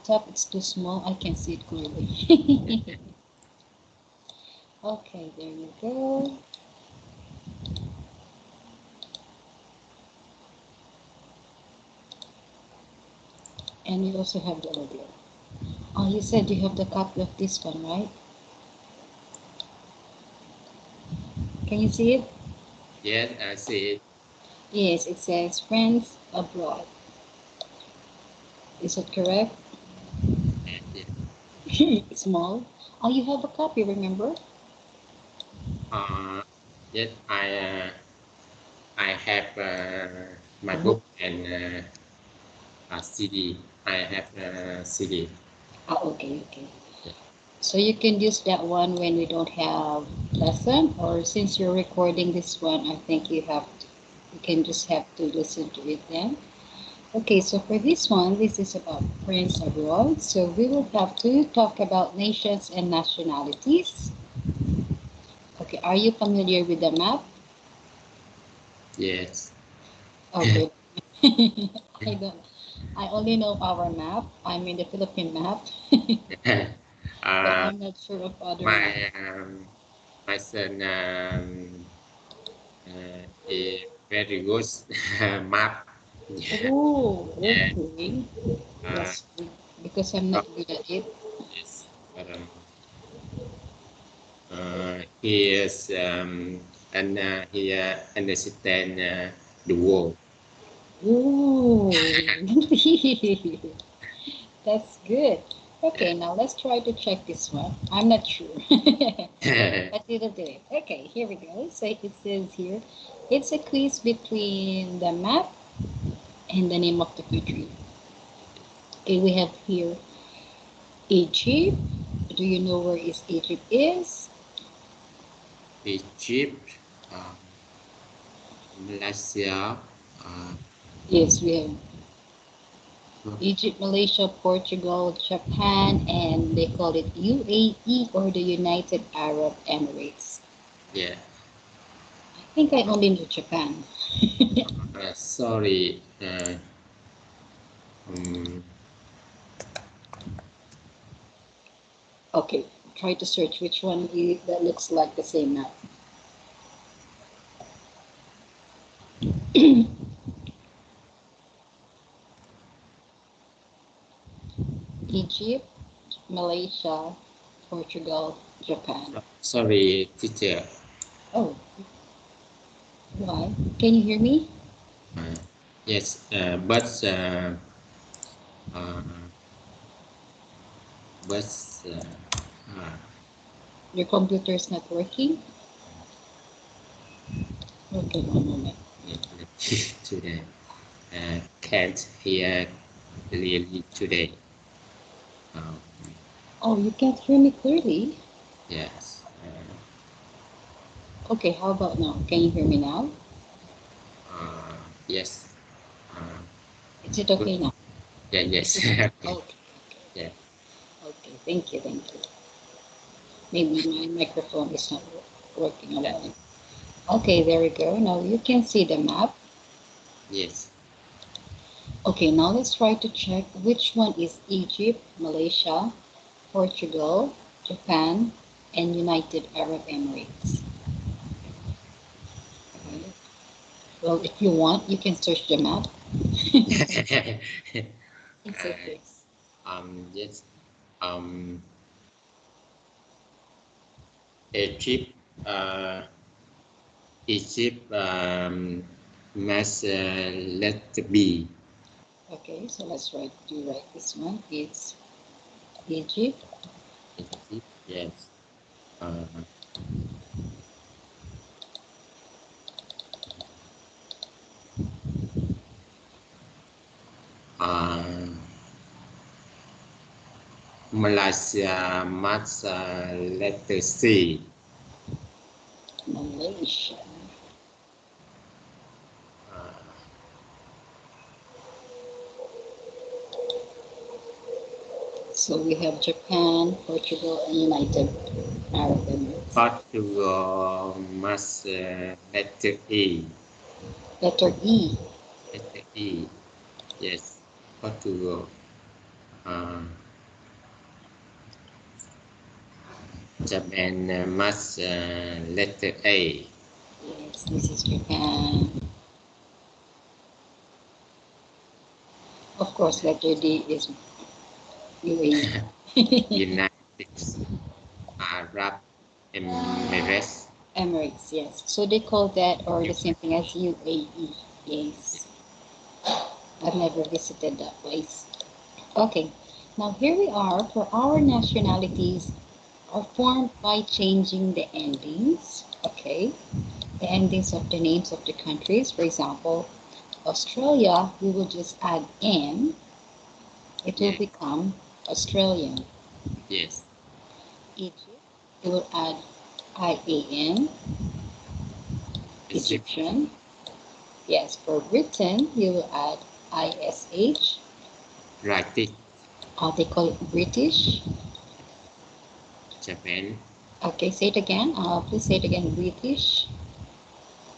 Top, it's too small. I can't see it clearly. Okay, there you go. And we also have the audio. Oh, you said you have the copy of this one, right? Can you see it? Yes, I see it. Yes, it says friends abroad. Is it correct? Yeah. Small. Oh, you have a copy, remember? Yes, I have my A book book. and a CD. I have a CD. Ah, okay, okay. Yeah. So you can use that one when we don't have lesson, or since you're recording this one, I think you can just have to listen to it then. Okay, so for this one, this is about friends abroad. So we will have to talk about nations and nationalities. Okay, are you familiar with the map? Yes. Okay. I don't. I only know our map. I mean the Philippine map, but uh, I'm not sure of other my maps. my son a very good map. Yeah. Oh, Yeah. okay. Uh, That's good because I'm oh, not good at it. yes. He is and he understand the world. Oh, that's good. Okay, now let's try to check this one. I'm not sure. But we will do it. Okay, here we go. So it says here, it's a quiz between the map and the name of the country. Okay, we have here Egypt. Do you know where is Egypt is? Egypt, uh, Malaysia, uh, Yes, we have Egypt, Malaysia, Portugal, Japan, and they call it UAE or the United Arab Emirates. yeah. I think I only know Japan. Sorry. Um, Okay, try to search which one that looks like the same map. Egypt, Malaysia, Portugal, Japan. sorry, teacher. Oh, why? Can you hear me? Uh, yes, uh, but uh, Your computer is not working? Okay, one moment. today can't hear clearly today. Um, Oh, you can't hear me clearly? yes. Okay, how about now? Can you hear me now? Yes. Uh, Is it good. okay now? Yeah. Is Yes. it okay? Okay. Okay, Yeah. okay. Thank you, thank you. Maybe my microphone is not working Yeah. well. Okay, there we go. Now you can see the map. Yes. Okay, now let's try to check which one is Egypt, Malaysia, Portugal, Japan, and United Arab Emirates. Okay. Well, if you want, you can search the map. It's okay. Yes. Yes. Um, Egypt. Uh, Egypt. Must let be. Okay, so let's write this one. It's Egypt. Egypt. Yes. Uh, uh, Malaysia must let see. Malaysia. Uh, So we have Japan, Portugal, and United Arab Emirates. Portugal must let E. Letter E. Let E. Yes. Portugal. Japan must letter A. Yes, this is Japan. Of course, letter D is UAE. United Arab Emirates. Emirates, yes. So they call that, or the same thing as UAE. Yes. I've never visited that place. Okay, now here we are. For our nationalities are formed by changing the endings. Okay, the endings of the names of the countries. For example, Australia, we will just add N. It will become Australian. Yes. Egypt, we will add IAN. Egyptian. Yes, for Britain, you will add ISH. British. They call it British. Japan. Okay, say it again. Please say it again. British.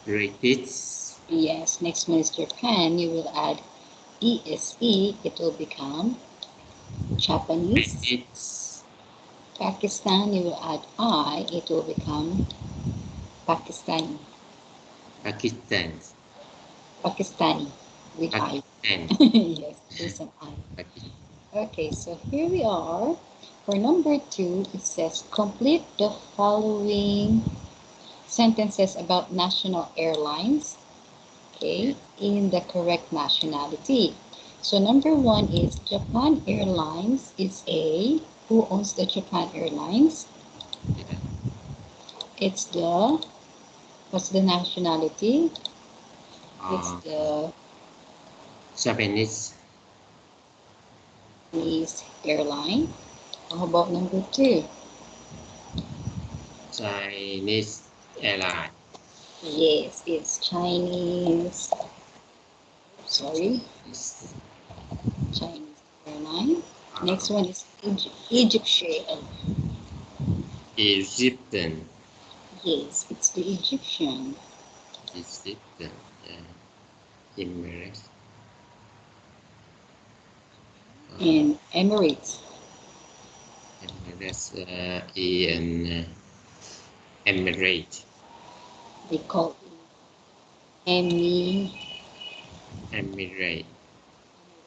British. Yes, next one is Japan. You will add ESE. It will become Japanese. British. Pakistan, you will add I. It will become Pakistani. Pakistan. Pakistani with Pakistan. I. Yes, there's an I. Okay, so here we are. For number 2, it says complete the following sentences about national airlines, okay, in the correct nationality. So number 1 is Japan Airlines is a, who owns the Japan Airlines? It's the, what's the nationality? It's the Japanese airline. How about number 2? Chinese airline. Yes, it's Chinese. Sorry. Chinese airline. Next one is Egyptian. Egyptian. Yes, it's the Egyptian. Egyptian. Emirates. And Emirates. Emirates in Emirate. They call it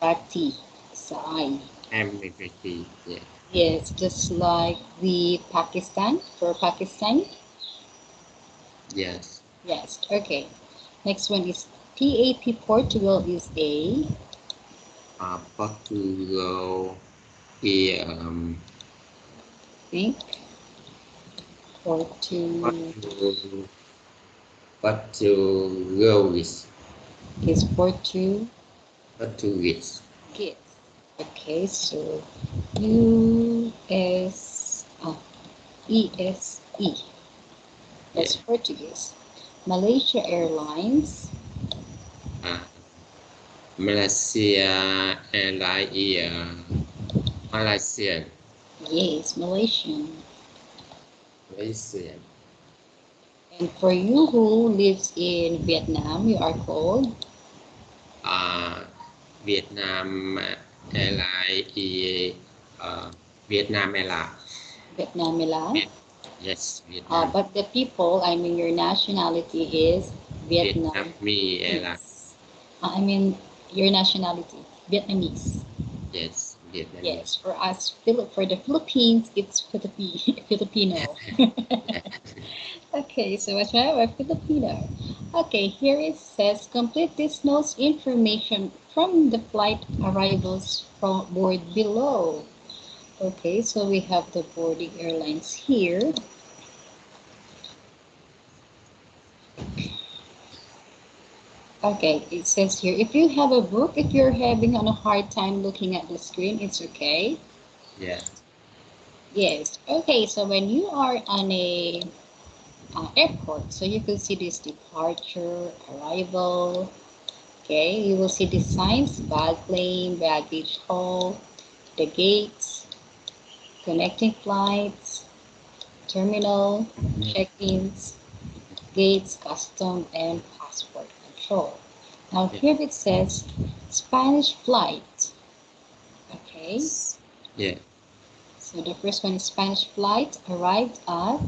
Emirati. Sai. Emirati. Yeah. Yes, just like the Pakistan for Pakistan. Yes. Yes. Okay. Next one is PAP. Portugal is a. Portugal is Think. Portugal is Portuguese. Okay, so ESE. That's Portuguese. Malaysia Airlines. Malaysia Airline is Malaysian. Yes, Malaysian. Malaysian. And for you who lives in Vietnam, you are called? Vietnam Airline is Vietnam Airline. Vietnam Airlines? Yes, Vietnam. But the people, I mean your nationality is Vietnam. Vietnamese Airline. I mean your nationality, Vietnamese. Yes, Vietnamese. Yes, for us, for the Philippines, it's Filipino. Okay, so that's why we're Filipino. Okay, here it says, complete this notes information from the flight arrivals from board below. Okay, so we have the boarding airlines here. Okay, it says here, if you have a book, if you're having a hard time looking at the screen, it's okay. Yeah. Yes. Okay, so when you are on a airport, so you can see this departure, arrival. Okay, you will see the signs, bag lane, baggage hall, the gates, connecting flights, terminal, check-ins, gates, custom, and passport control. Now here it says Spanish flight. Okay. Yeah. So the first one is Spanish flight arrived at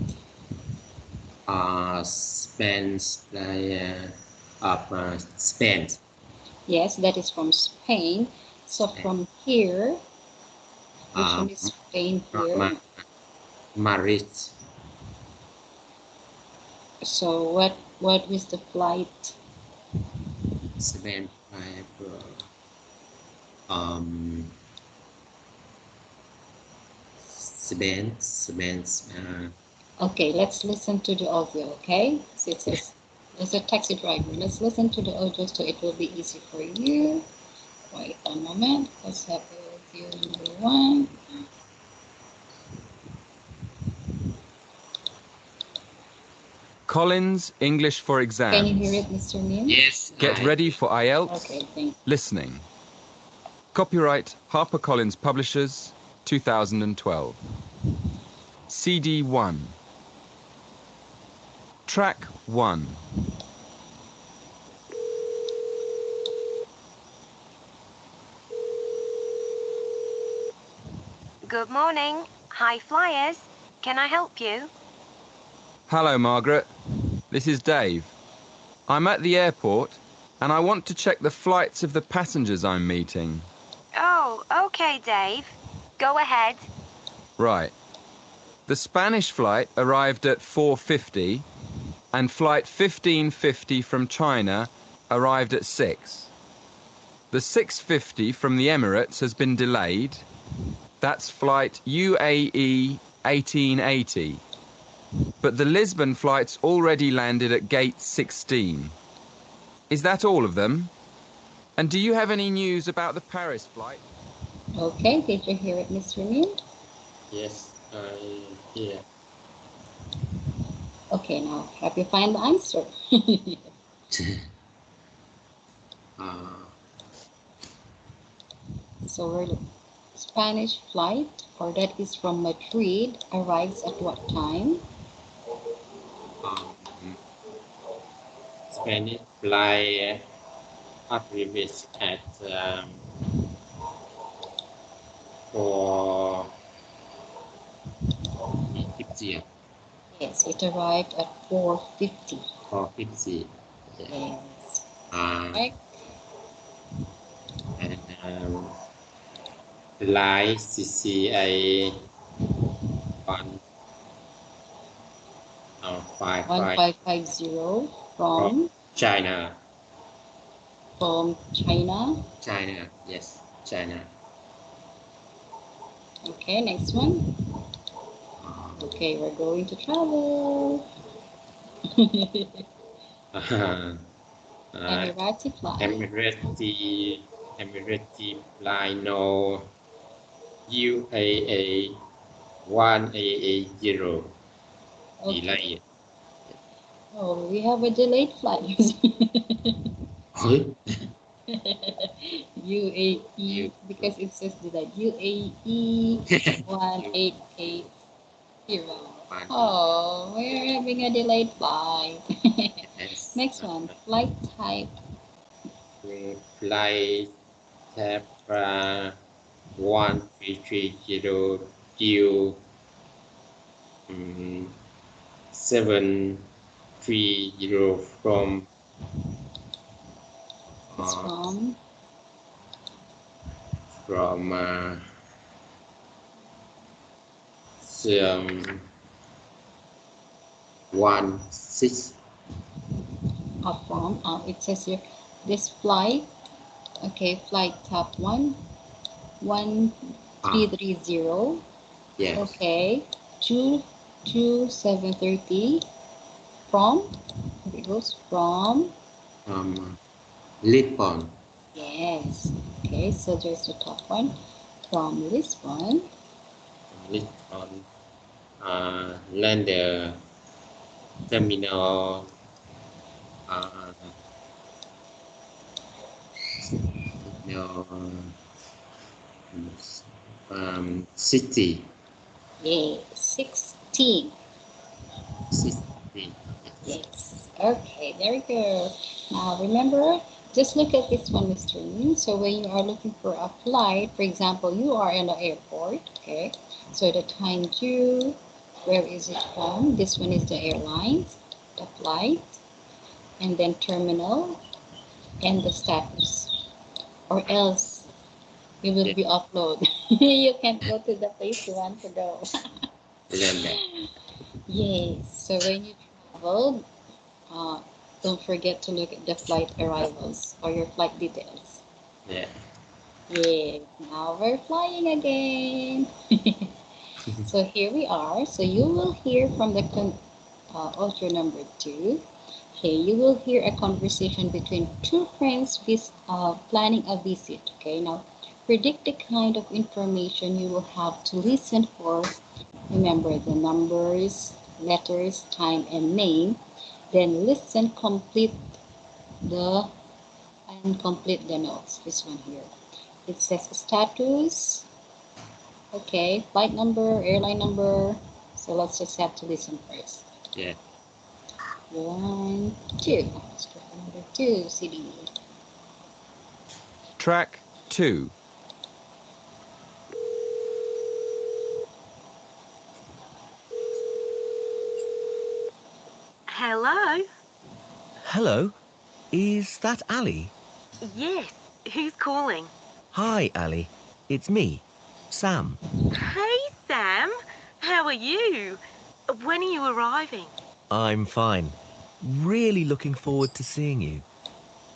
Spain, Spain. yes, that is from Spain. So from here, which one is Spain here? Madrid. So what is the flight? Spain. Spain. Okay, let's listen to the audio. Okay, so it says there's a taxi driver. Let's listen to the audio so it will be easy for you. Wait a moment. Let's have audio number 1. Collins, English for exams. Can you hear it, Mr. Nim? Yes. Get ready for IELTS. Okay, thank you. Listening. Copyright HarperCollins Publishers, 2012. CD 1. Track 1. Good morning. Hi, Flyers. Can I help you? Hello, Margaret. This is Dave. I'm at the airport and I want to check the flights of the passengers I'm meeting. Oh, okay, Dave. Go ahead. Right. The Spanish flight arrived at 4:50 and flight 1550 from China arrived at 6. The 650 from the Emirates has been delayed. That's flight UAE 1880. But the Lisbon flight's already landed at gate 16. Is that all of them? And do you have any news about the Paris flight? Okay, did you hear it, Mr. Nim? Yes, I hear. Okay, now have you find the answer? So we're Spanish flight, or that is from Madrid, arrives at what time? Spanish flight arrives at 4:50. Yes, it arrived at 4:50. 4:50. Yes. Right. And flight CCA 1550 from China. From China. China, yes, China. Okay, next one. Okay, we're going to travel. Emirati flight. Emirati flight no UAA 1880. Okay. Delay. Oh, we have a delayed flight. UAE, because it says delayed. UAE 1880. Oh, we're having a delayed flight. Yes. Next one, flight type. Flight type 1330 to 730 from It's from 16. From it says here this flight. Okay, flight type 1330. Yes. Okay, 730 from. It goes from Lisbon. Yes. Okay, so there's the top one from Lisbon. Lisbon. Lander terminal. City. Yeah, 16. 16. Yes. Okay, there we go. Now remember, Just look at this one, Mr. Lee. So when you are looking for a flight, for example, you are in the airport, okay? So the time due, where is it from? This one is the airlines, the flight, and then terminal, and the status. Or else you will be offload. You can't go to the place you want to go. Yes, so when you travel, don't forget to look at the flight arrivals or your flight details. Yeah. Yeah, now we're flying again. So here we are. So you will hear from the audio number 2. Okay, you will hear a conversation between two friends planning a visit. Okay, now predict the kind of information you will have to listen for. Remember the numbers, letters, time, and name. Then listen, complete the notes. This one here. It says status. Okay, flight number, airline number. So let's just have to listen first. Yeah. 1, 2. Let's try number 2 CD. Track 2. Hello? Hello, is that Ali? Yes, who's calling? Hi, Ali. It's me, Sam. Hey, Sam. How are you? When are you arriving? I'm fine. Really looking forward to seeing you.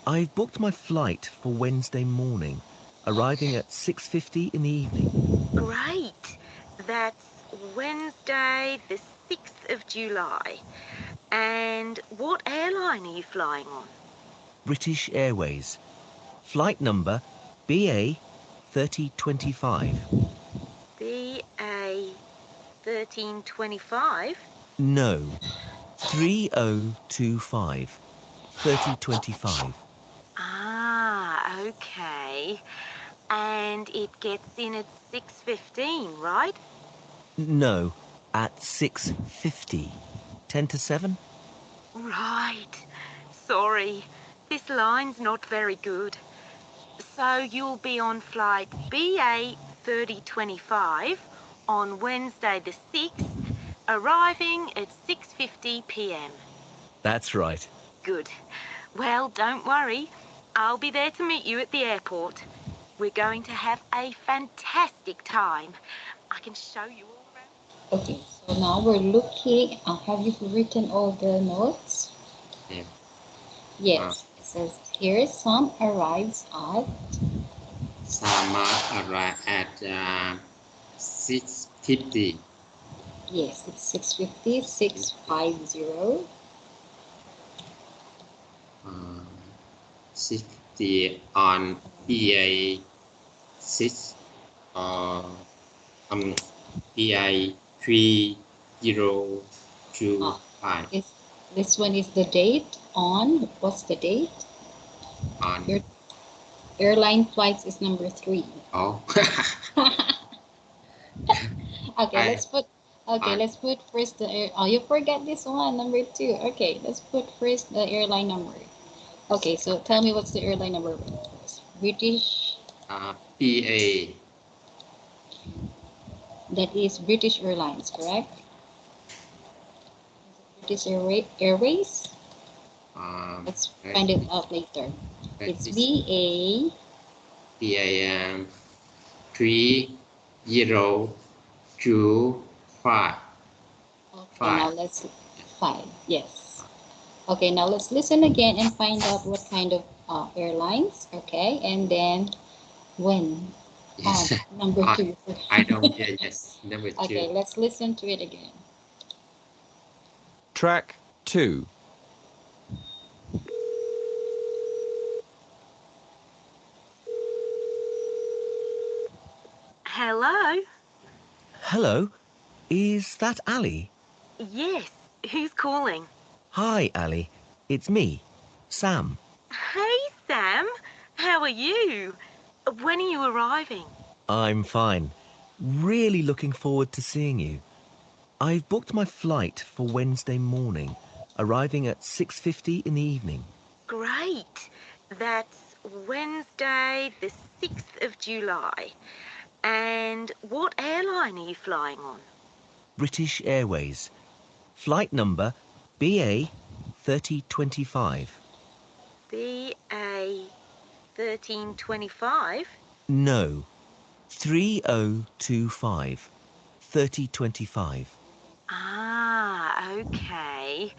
I've booked my flight for Wednesday morning, arriving at 6:50 in the evening. Great. That's Wednesday, the 6th of July. And what airline are you flying on? British Airways. Flight number BA 3025. BA 1325? No, 3025. 3025. Ah, okay. And it gets in at 6:15, right? No, at 6:50. 10 to 7? Right. Sorry, this line's not very good. So you'll be on flight BA 3025 on Wednesday the 6th, arriving at 6:50 p.m. That's right. Good. Well, don't worry. I'll be there to meet you at the airport. We're going to have a fantastic time. I can show you all around. Okay, so now we're looking. Have you written all the notes? Yeah. Yes. It says here Sam arrives at. Sama arrived at 6:50. Yes, it's 6:50, 6:50. 60 on EA 6 EA 3025 This one is the date on. What's the date? on. Your airline flights is number 3. Oh. Okay, let's put first the air. Oh, you forget this one, number 2. Okay, let's put first the airline number. Okay, so tell me what's the airline number first. British. BA. That is British Airlines, correct? British Airways. Let's find it out later. It's BA. 3025. Okay, now let's 5. Yes. Okay, now let's listen again and find out what kind of airlines. Okay, and then when. Number 2. I know. Yeah, yes. Number 2. Okay, let's listen to it again. Track 2. Hello? Hello, is that Ali? Yes, who's calling? Hi, Ali. It's me, Sam. Hey, Sam. How are you? When are you arriving? I'm fine. Really looking forward to seeing you. I've booked my flight for Wednesday morning, arriving at 6:50 in the evening. Great. That's Wednesday, the 6th of July. And what airline are you flying on? British Airways. Flight number BA 3025. BA 1325? No, 3025. 3025. Ah, okay.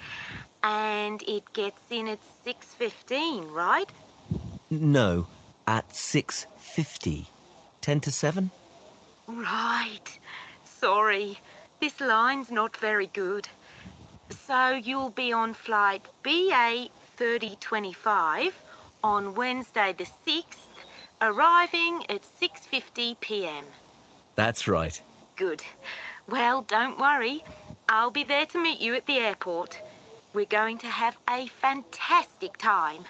And it gets in at 6:15, right? No, at 6:50. 10 to 7? Right. Sorry, this line's not very good. So you'll be on flight BA 3025 on Wednesday the 6th, arriving at 6:50 p.m. That's right. Good. Well, don't worry. I'll be there to meet you at the airport. We're going to have a fantastic time.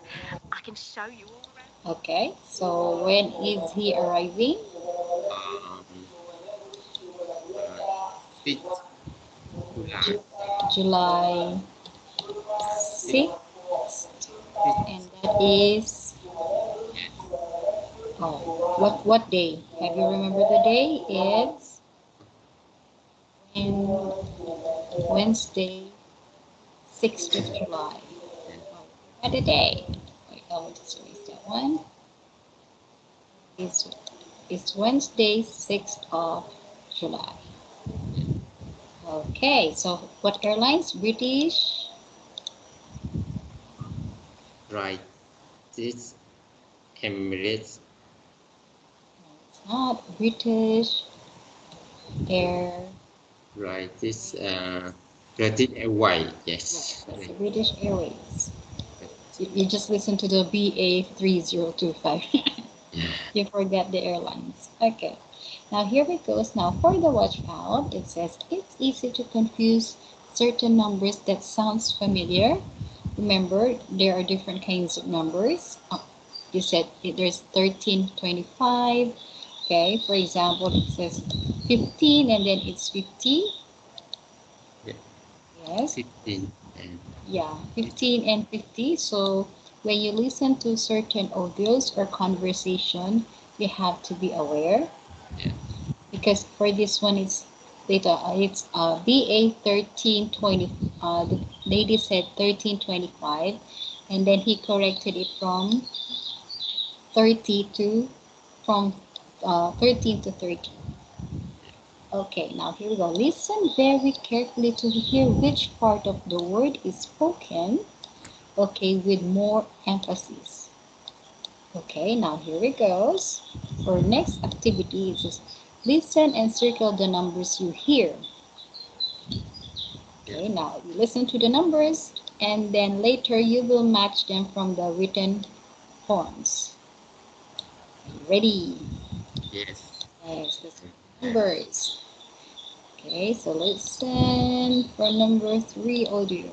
I can show you all around. Okay, so when is he arriving? 6 July. July 6th, and that is what day? Have you remembered the day? It's Wednesday, 6th of July. At the day. Wait, I'll just erase that one. It's Wednesday, 6th of July. Okay, so what airlines? British? Right. This Emirates. No, it's not. British Air. Right. This British Airways. Yes, Yes. that's the British Airways. You just listen to the BA 3025. You forget the airlines. Okay. Now here it goes. Now for the watch out, it says it's easy to confuse certain numbers that sounds familiar. Remember, there are different kinds of numbers. You said there's 1325. Okay, for example, it says 15 and then it's 50. Yeah. Yes. 15 and Yeah, 15 and 50. So when you listen to certain audios or conversation, you have to be aware. Yeah. Because for this one, it's BA 1320. The lady said 1325, and then he corrected it from 13 to 30. Okay, now here we go. Listen very carefully to hear which part of the word is spoken. Okay, with more emphasis. Okay, now here it goes. For next activity, it says listen and circle the numbers you hear. Okay, now you listen to the numbers and then later you will match them from the written forms. Ready? yes. Yes, listen to the numbers. Okay, so listen for number 3 audio.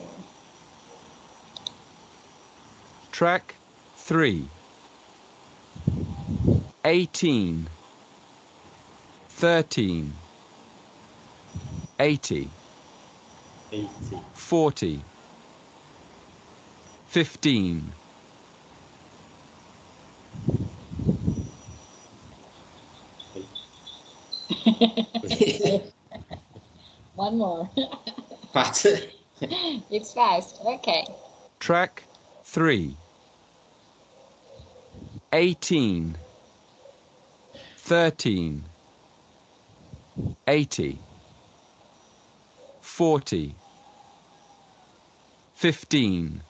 Track 3. 18, 13, 80, 80. 40, 15, 1 more. Faster. It's fast. Okay. Track 3. 18, 13, 80, 40, 15.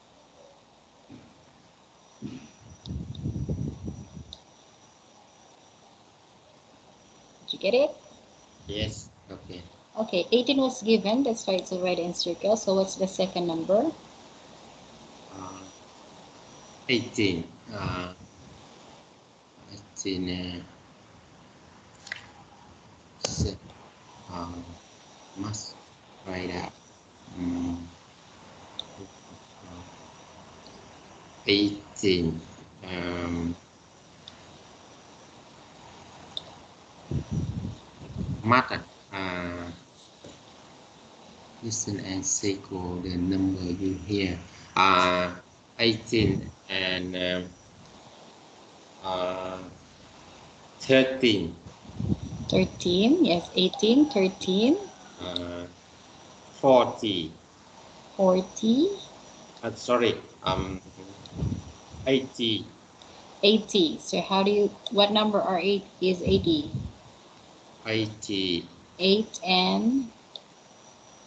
Did you get it? Yes. Okay. Okay, 18 was given. That's why it's already in circle. So what's the second number? 18. 18. Must write out. 18. Must listen and circle the number you hear. 18 and 13. 13, yes, 18, 13, 40. 40, Sorry, 80. 80. So how do you, what number are is 80? 80. 8 and,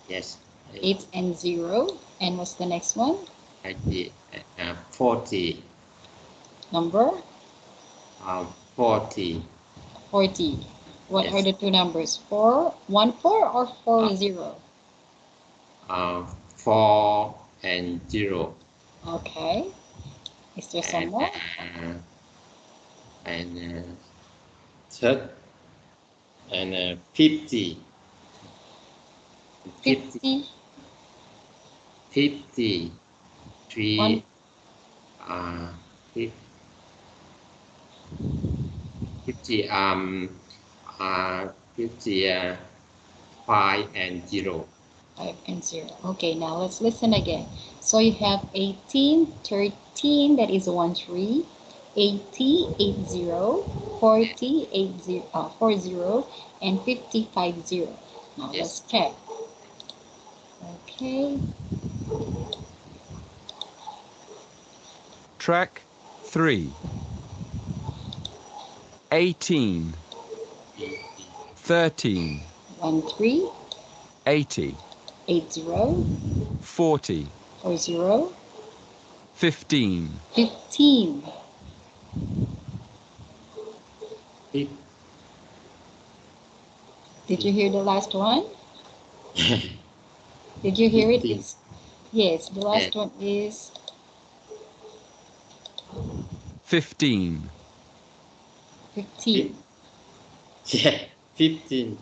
Yes. 8 and 0. And what's the next one? 80. 40. Number? 40. 40. What Yes. are the two numbers? 4, 1, 4 or 4, 0? 4 and 0. Okay. Is there some more? And 30 and 50. 50. 50. 3. 50. 5 and 0. 5 and 0. Okay, now let's listen again. So you have 18, 13, that is 1, 3, 80, 80, 40, 80, 40, and 50, 50. Now Yes. let's check. Okay. Track 3. 18, 13, 1, 3, 80, 80, 40, 40, 15, 15. Did you hear the last one? Did you hear it? 15. It's, yes, the last Yeah. one is 15, 15. Yeah, 15.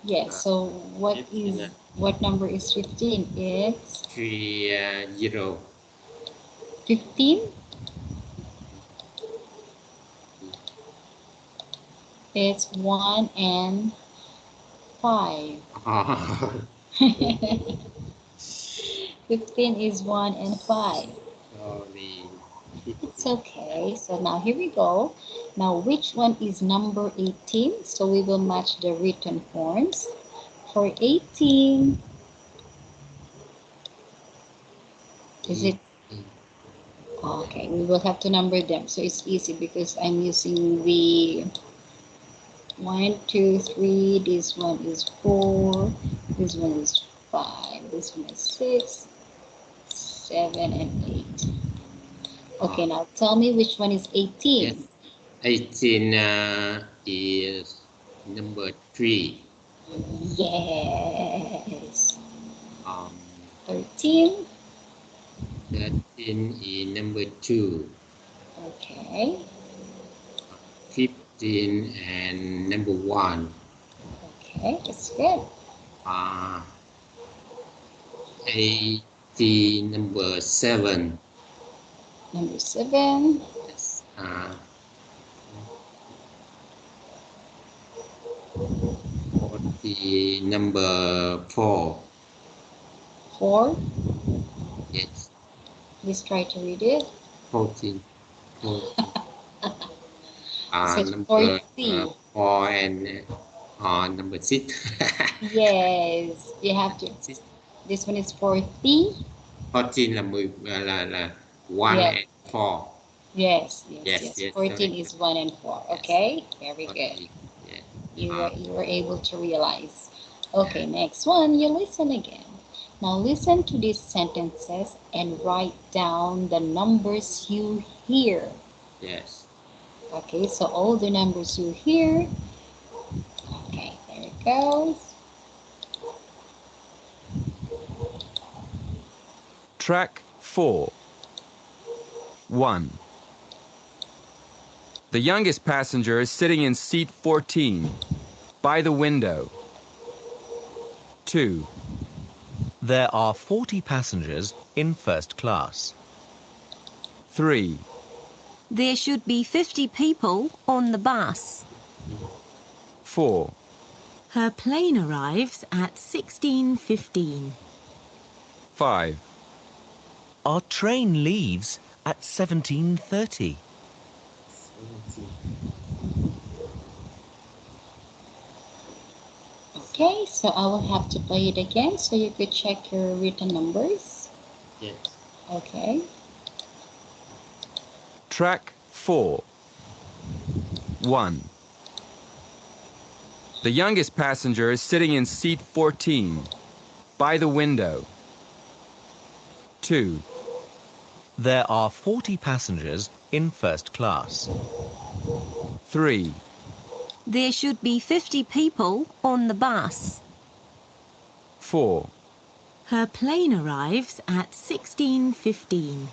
Yes, so what 15, is, what number is 15? It's 3 0. 15. It's 1 and 5. 15 is 1 and 5. Sorry. It's okay. So now here we go. Now which one is number 18? So we will match the written forms. For 18, is it? Okay, we will have to number them. So it's easy because I'm using the 1, 2, 3. This one is 4. This one is 5. This one is 6, 7, and 8. Okay, now tell me which one is 18. Yes. 18 is number 3. Yes. 13. 13 is number 2. Okay. 15 and number 1. Okay, that's good. 80 number 7. Number 7. Yes. 40 number 4. 4. Yes. Let's try to read it. 14. 14. It says Number 40. 4 and number 6. Yes, you have to. This one is 40. 14 là 10 là 1 Yes. and 4. Yes. 14 sorry. is 1 and 4. Okay, very good. Yeah. You were able to realize. Okay, next one, you listen again. Now listen to these sentences and write down the numbers you hear. Yes. Okay, so all the numbers you hear. Okay, there it goes. Track 4. 1. The youngest passenger is sitting in seat 14, by the window. 2. There are 40 passengers in first class. 3. There should be 50 people on the bus. 4. Her plane arrives at 16:15. 5. Our train leaves at 17:30. Okay, so I will have to play it again so you could check your written numbers. Yes. Okay. Track 4. 1. The youngest passenger is sitting in seat 14, by the window. 2. There are 40 passengers in first class. 3. There should be 50 people on the bus. 4. Her plane arrives at 16:15.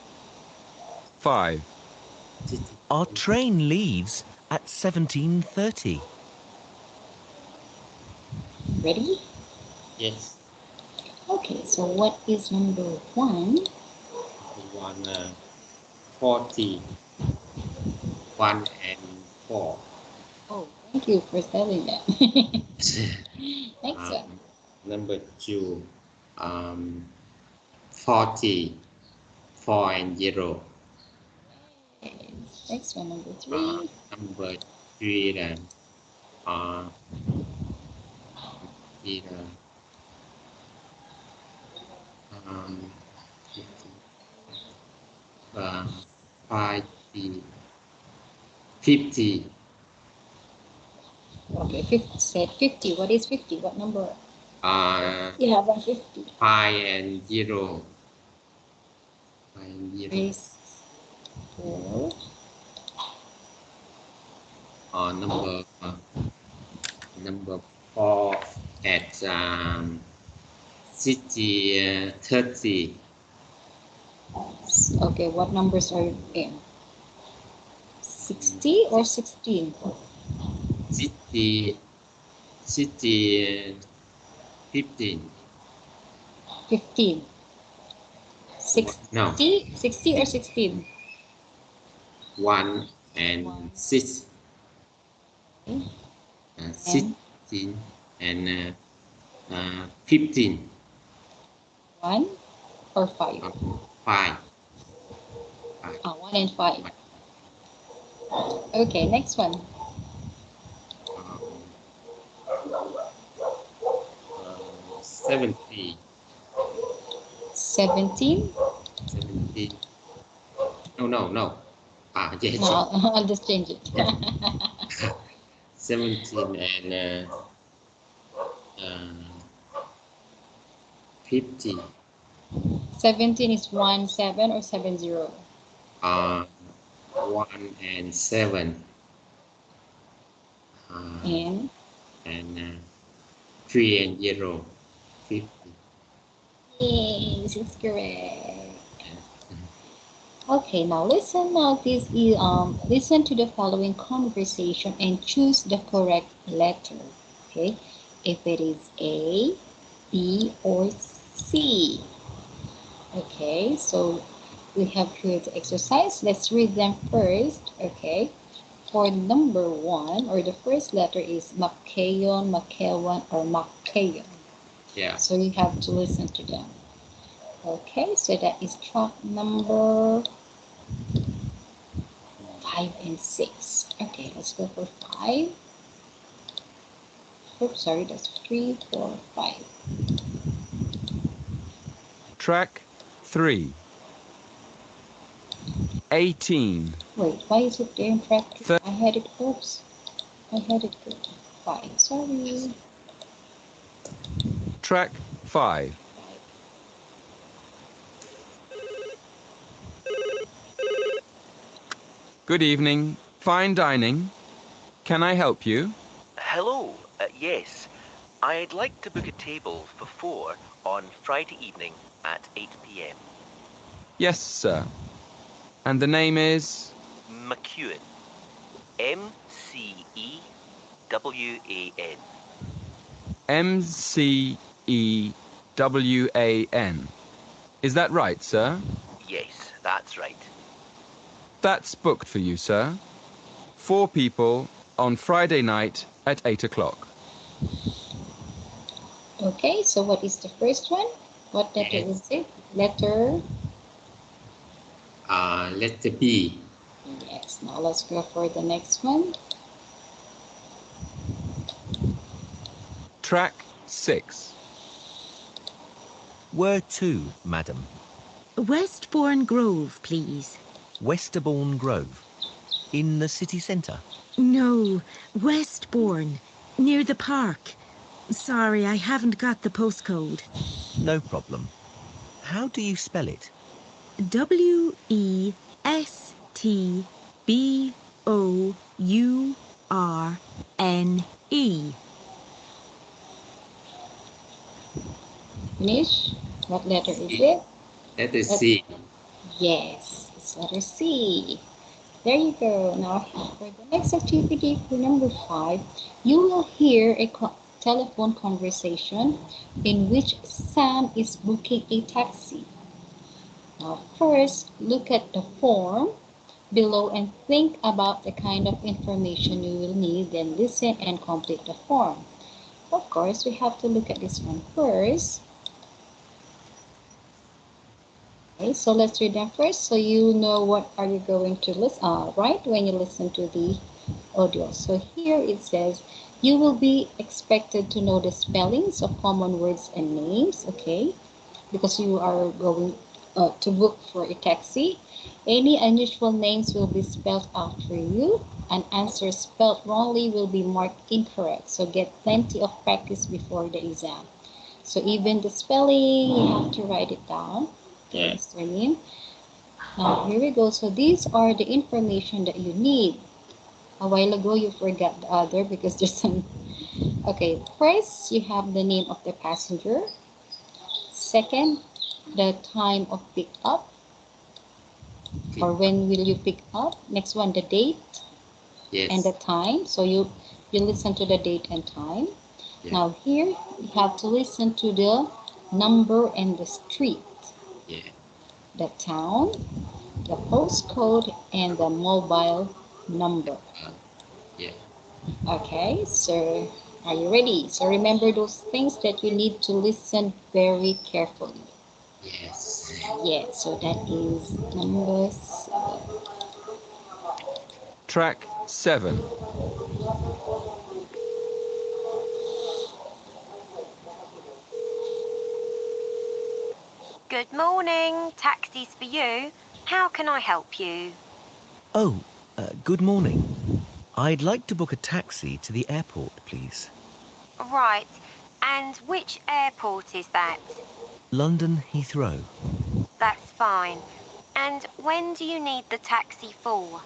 5. Our train leaves at 17:30. Ready? Yes. Okay, so what is number 1? 40. 1 and 4. Oh, thank you for telling that. Next one. Number 2. 40. 4 and 0. Next one, number 3. Number 3 then. 50. Okay, 50, said 50. What is 50? What number? You have 150. 5 and 0. 5 and 0. 3, 4. Number 4 at 30. Okay, what numbers are in? 60 or 16? 15. 15. 60, No. 60 or 16? 1 and 6. Okay. 16 and 15. 1 or 5? 5. 1 and 5. Okay, next one. 70. 17? 17. No. Yes. No, I'll just change it. 17 and 50. 17 is 1, 7 or 70? 1 and 7. And 3 and 0. 50. yes, it's correct. Okay, now listen. Listen to the following conversation and choose the correct letter. Okay, if it is A, B, or C. Okay, so we have here the exercise. Let's read them first. Okay, for number 1, or the first letter is Makayon, Makawan, or Makayon. Yeah. So you have to listen to them. Okay, so that is track number 5 and 6. Okay, let's go for 5. Oops, sorry, that's 3, 4, 5. Track 3. 18. Wait, why is it there in track 2? Thir- I had it, oops. I had it good. 5, sorry. Track 5. Good evening. Fine dining. Can I help you? Hello, yes. I'd like to book a table for 4 on Friday evening at 8 p.m. Yes, sir. And the name is? McEwan. MCEWAN. MCEWAN. Is that right, sir? Yes, that's right. That's booked for you, sir. 4 people on Friday night at 8 o'clock. Okay, so what is the first one? What letter is it? Letter? Letter B. Yes. Yes. Now let's go for the next one. Track 6. Where to, madam? Westbourne Grove, please. Westerbourne Grove. In the city centre? No, Westbourne, near the park. Sorry, I haven't got the postcode. No problem. How do you spell it? Westbourne. Finish. What letter is it? Letter C. Yes, it's letter C. There you go. Now for the next activity, for number 5, you will hear a telephone conversation in which Sam is booking a taxi. Now first, look at the form below and think about the kind of information you will need, then listen and complete the form. Of course, we have to look at this one first. Okay, so let's read them first so you know what are you going to write when you listen to the audio. So here it says, you will be expected to know the spellings of common words and names, okay? Because you are going to book for a taxi. Any unusual names will be spelled out for you. An answer spelled wrongly will be marked incorrect. So get plenty of practice before the exam. So even the spelling, you have to write it down. Okay, Mr. Lim. Now here we go. So these are the information that you need. A while ago you forgot the other because there's some. Okay, first you have the name of the passenger. Second, the time of pick up, or when will you pick up. Next one, the date and the time. So you listen to the date and time. Now here you have to listen to the number and the street, the town, the postcode, and the mobile number. Okay, so are you ready? So remember those things that you need to listen very carefully. Yes. Yeah, so that is number 7. Track 7. Good morning. Taxis for you. How can I help you? Oh, good morning. I'd like to book a taxi to the airport, please. Right. And which airport is that? London Heathrow. That's fine. And when do you need the taxi for?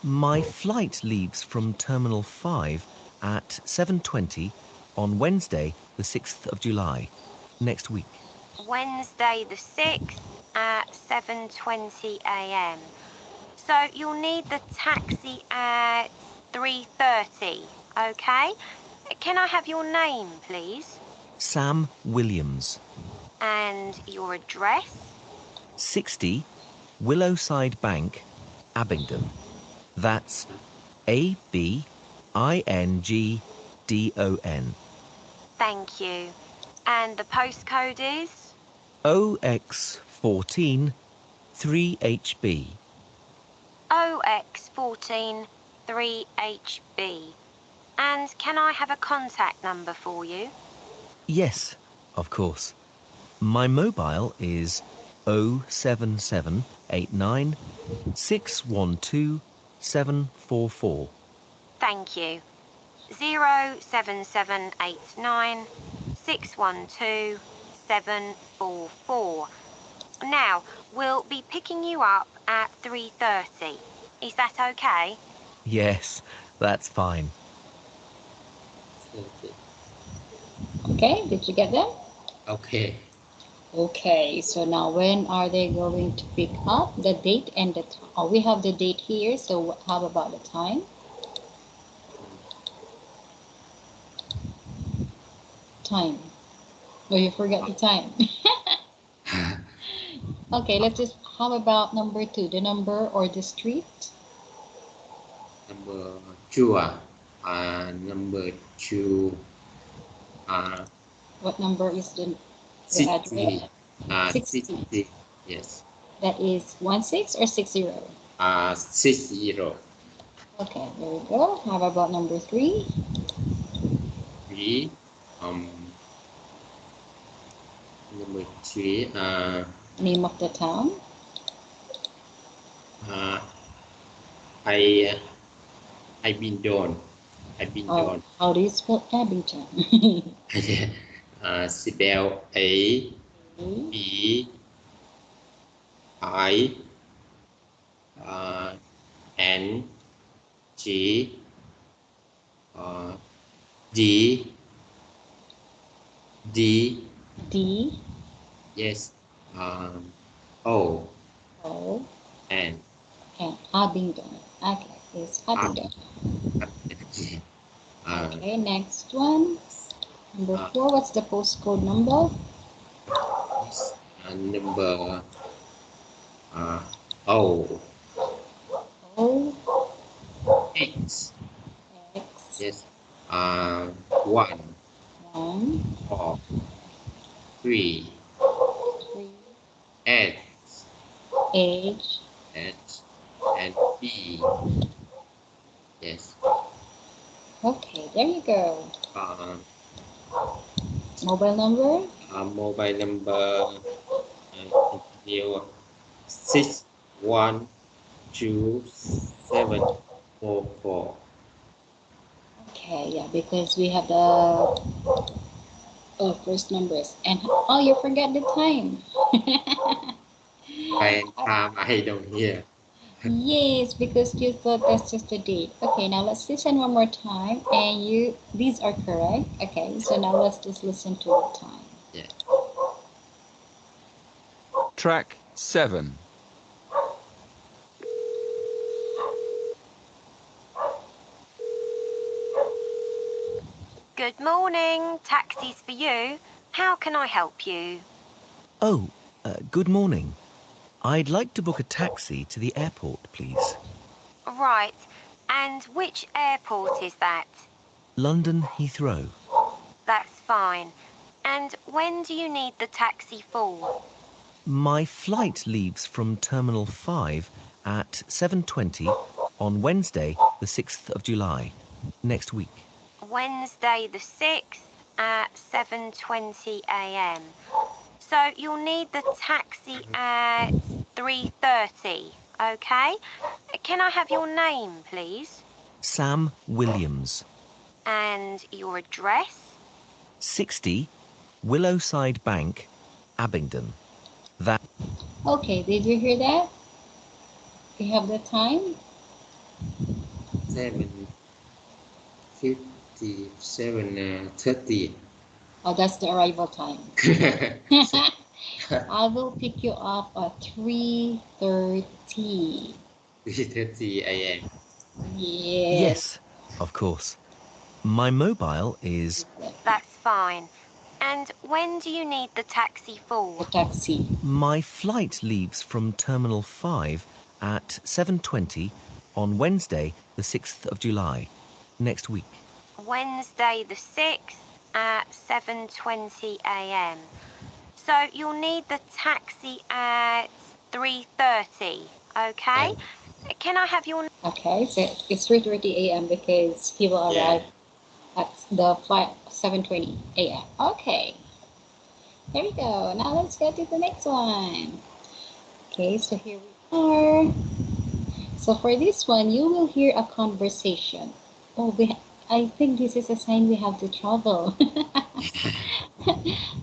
My flight leaves from Terminal 5 at 7:20 on Wednesday, the 6th of July, next week. Wednesday the 6th at 7:20 a.m. So you'll need the taxi at 3:30, okay? Can I have your name, please? Sam Williams. And your address? 60 Willowside Bank, Abingdon. That's Abingdon. Thank you. And the postcode is? OX14 3HB. OX14 3HB. And can I have a contact number for you? Yes, of course. My mobile is 07789 612 744. Thank you. 07789 612 744. Now, we'll be picking you up at 3:30. Is that okay? Yes, that's fine. Okay, did you get them? Okay. Okay, so now when are they going to pick up? The date and the time. Oh, we have the date here, so how about the time? Time. Oh, you forgot the time. Okay, let's just, how about number 2, the number or the street? Number 2. Number 2. What number is the 60. address? 60. 60. Yes. That is 16 or 60? 60. Okay, there we go. How about number 3? 3. Number 3. Name of the town. I've been done. How do you spell Abington? Spell A B I N G D D D yes O O N and Abington. Okay, it's Abington. Okay, next one. Number 4. What's the postcode number? Number O X X yes 1 1 4 3 3 H H and B yes Okay, there you go. Mobile number? Mobile number 6127744. Okay, yeah, because we have the first numbers. And you forget the time. I don't hear. Yes, because you thought that's just the date. Okay, now let's listen one more time. And these are correct. Okay, so now let's just listen to the time. Yeah. Track 7. Good morning. Taxis for you. How can I help you? Oh, good morning. I'd like to book a taxi to the airport, please. Right. And which airport is that? London Heathrow. That's fine. And when do you need the taxi for? My flight leaves from Terminal 5 at 7:20 on Wednesday, the 6th of July, next week. Wednesday the 6th at 7:20 a.m. So you'll need the taxi at 3:30, okay? Can I have your name, please? Sam Williams. And your address? 60 Willowside Bank, Abingdon. That. Okay, did you hear that? You have the time? 7:30. Oh, that's the arrival time. I will pick you up at 3:30. 3:30 a.m. Yes, of course. My mobile is. That's fine. And when do you need the taxi for? The taxi. My flight leaves from Terminal 5 at 7:20 on Wednesday, the 6th of July, next week. Wednesday the 6th at 7:20 a.m. So you'll need the taxi at 3:30, okay? Can I have your... Okay, so it's 3:30 a.m. because he will arrive at the flight 7:20 a.m. Okay, here we go. Now let's get to the next one. Okay, so here we are. So for this one, you will hear a conversation. I think this is a sign we have to travel.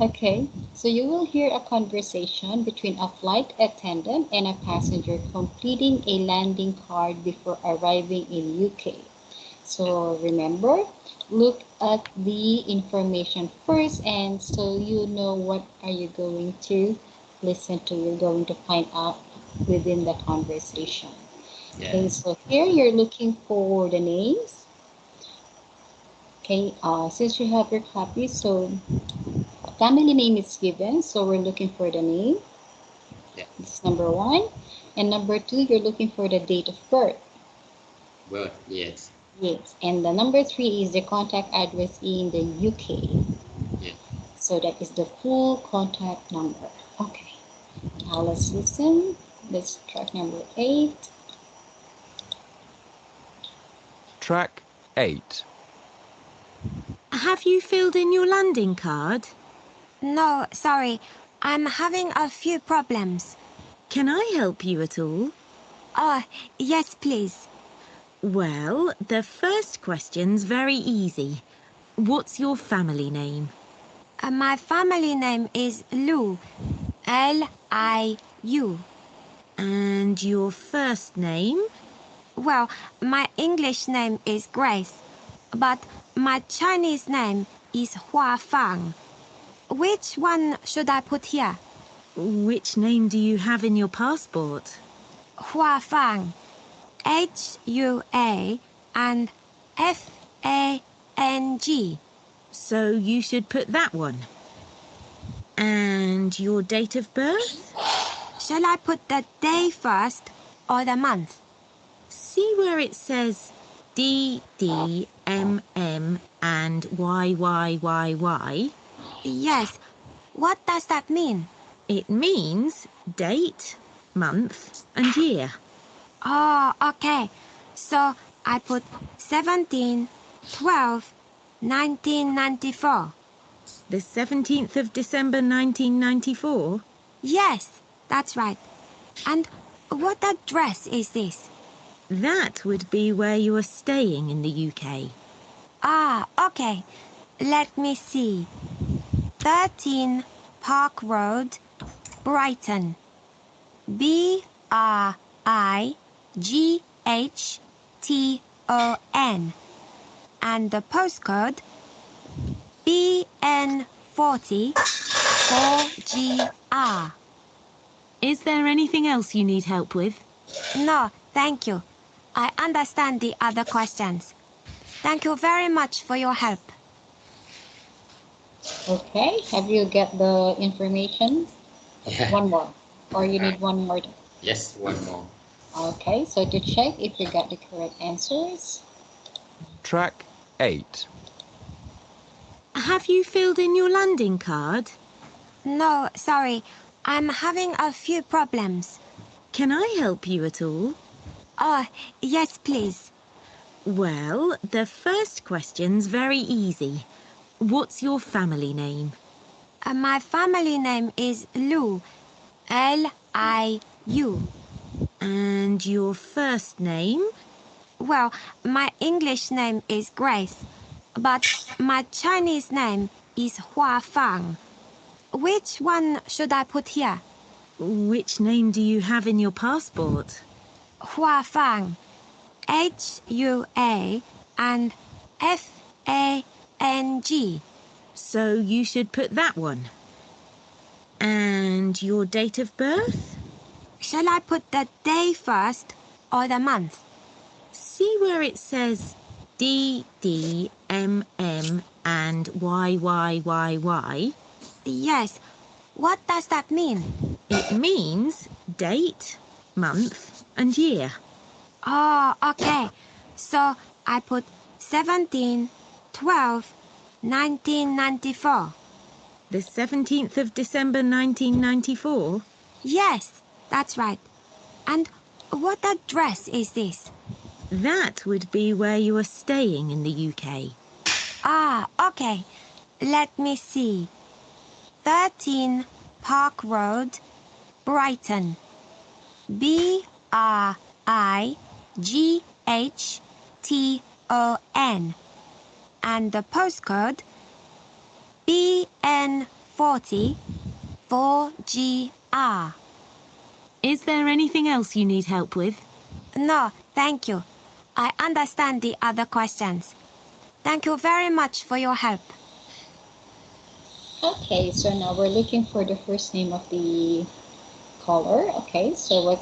Okay, so you will hear a conversation between a flight attendant and a passenger completing a landing card before arriving in UK. So remember, look at the information first, and so you know what are you going to listen to, you're going to find out within the conversation. Okay, so here you're looking for the names. Okay, since you have your copy, so family name is given, so we're looking for the name. This is number 1. And number 2, you're looking for the date of birth. Yes. Yes, and the number 3 is the contact address in the UK. Yeah. So that is the full contact number. Okay, now let's listen. Let's track number 8. Track 8. Have you filled in your landing card? No, sorry. I'm having a few problems. Can I help you at all? Oh, yes, please. Well, the first question's very easy. What's your family name? My family name is Liu. L-I-U. And your first name? Well, my English name is Grace, but my Chinese name is Hua Fang. Which one should I put here? Which name do you have in your passport? Hua Fang. H-U-A and F-A-N-G. So you should put that one. And your date of birth? Shall I put the day first or the month? See where it says D, D, M, M and Y, Y, Y, Y? Yes. What does that mean? It means date, month and year. Oh, okay. So I put 17/12/1994. The 17th of December 1994? Yes, that's right. And what address is this? That would be where you are staying in the UK. Ah, okay. Let me see. 13 Park Road, Brighton. BRIGHTON. And the postcode BN40 4GR. Is there anything else you need help with? No, thank you. I understand the other questions. Thank you very much for your help. Okay, have you get the information? Yeah. One more, or you need one more? Yes, one more. Okay, so to check if you got the correct answers. Track 8. Have you filled in your landing card? No, sorry. I'm having a few problems. Can I help you at all? Oh, yes, please. Well, the first question's very easy. What's your family name? My family name is Liu. L-I-U. And your first name? Well, my English name is Grace, but my Chinese name is Hua Fang. Which one should I put here? Which name do you have in your passport? Hua Fang. H-U-A and F-A-N-G. So you should put that one. And your date of birth? Shall I put the day first or the month? See where it says D, D, M, M and Y, Y, Y, Y? Yes. What does that mean? It means date, month and year. Oh, okay. So I put 17/12/1994. The 17th of December 1994? Yes, that's right. And what address is this? That would be where you are staying in the UK. Ah, okay. Let me see. 13 Park Road, Brighton. BRIGHTON. And the postcode BN40 4GR. Is there anything else you need help with? No, thank you. I understand the other questions. Thank you very much for your help. Okay, so now we're looking for the first name of the caller. Okay, so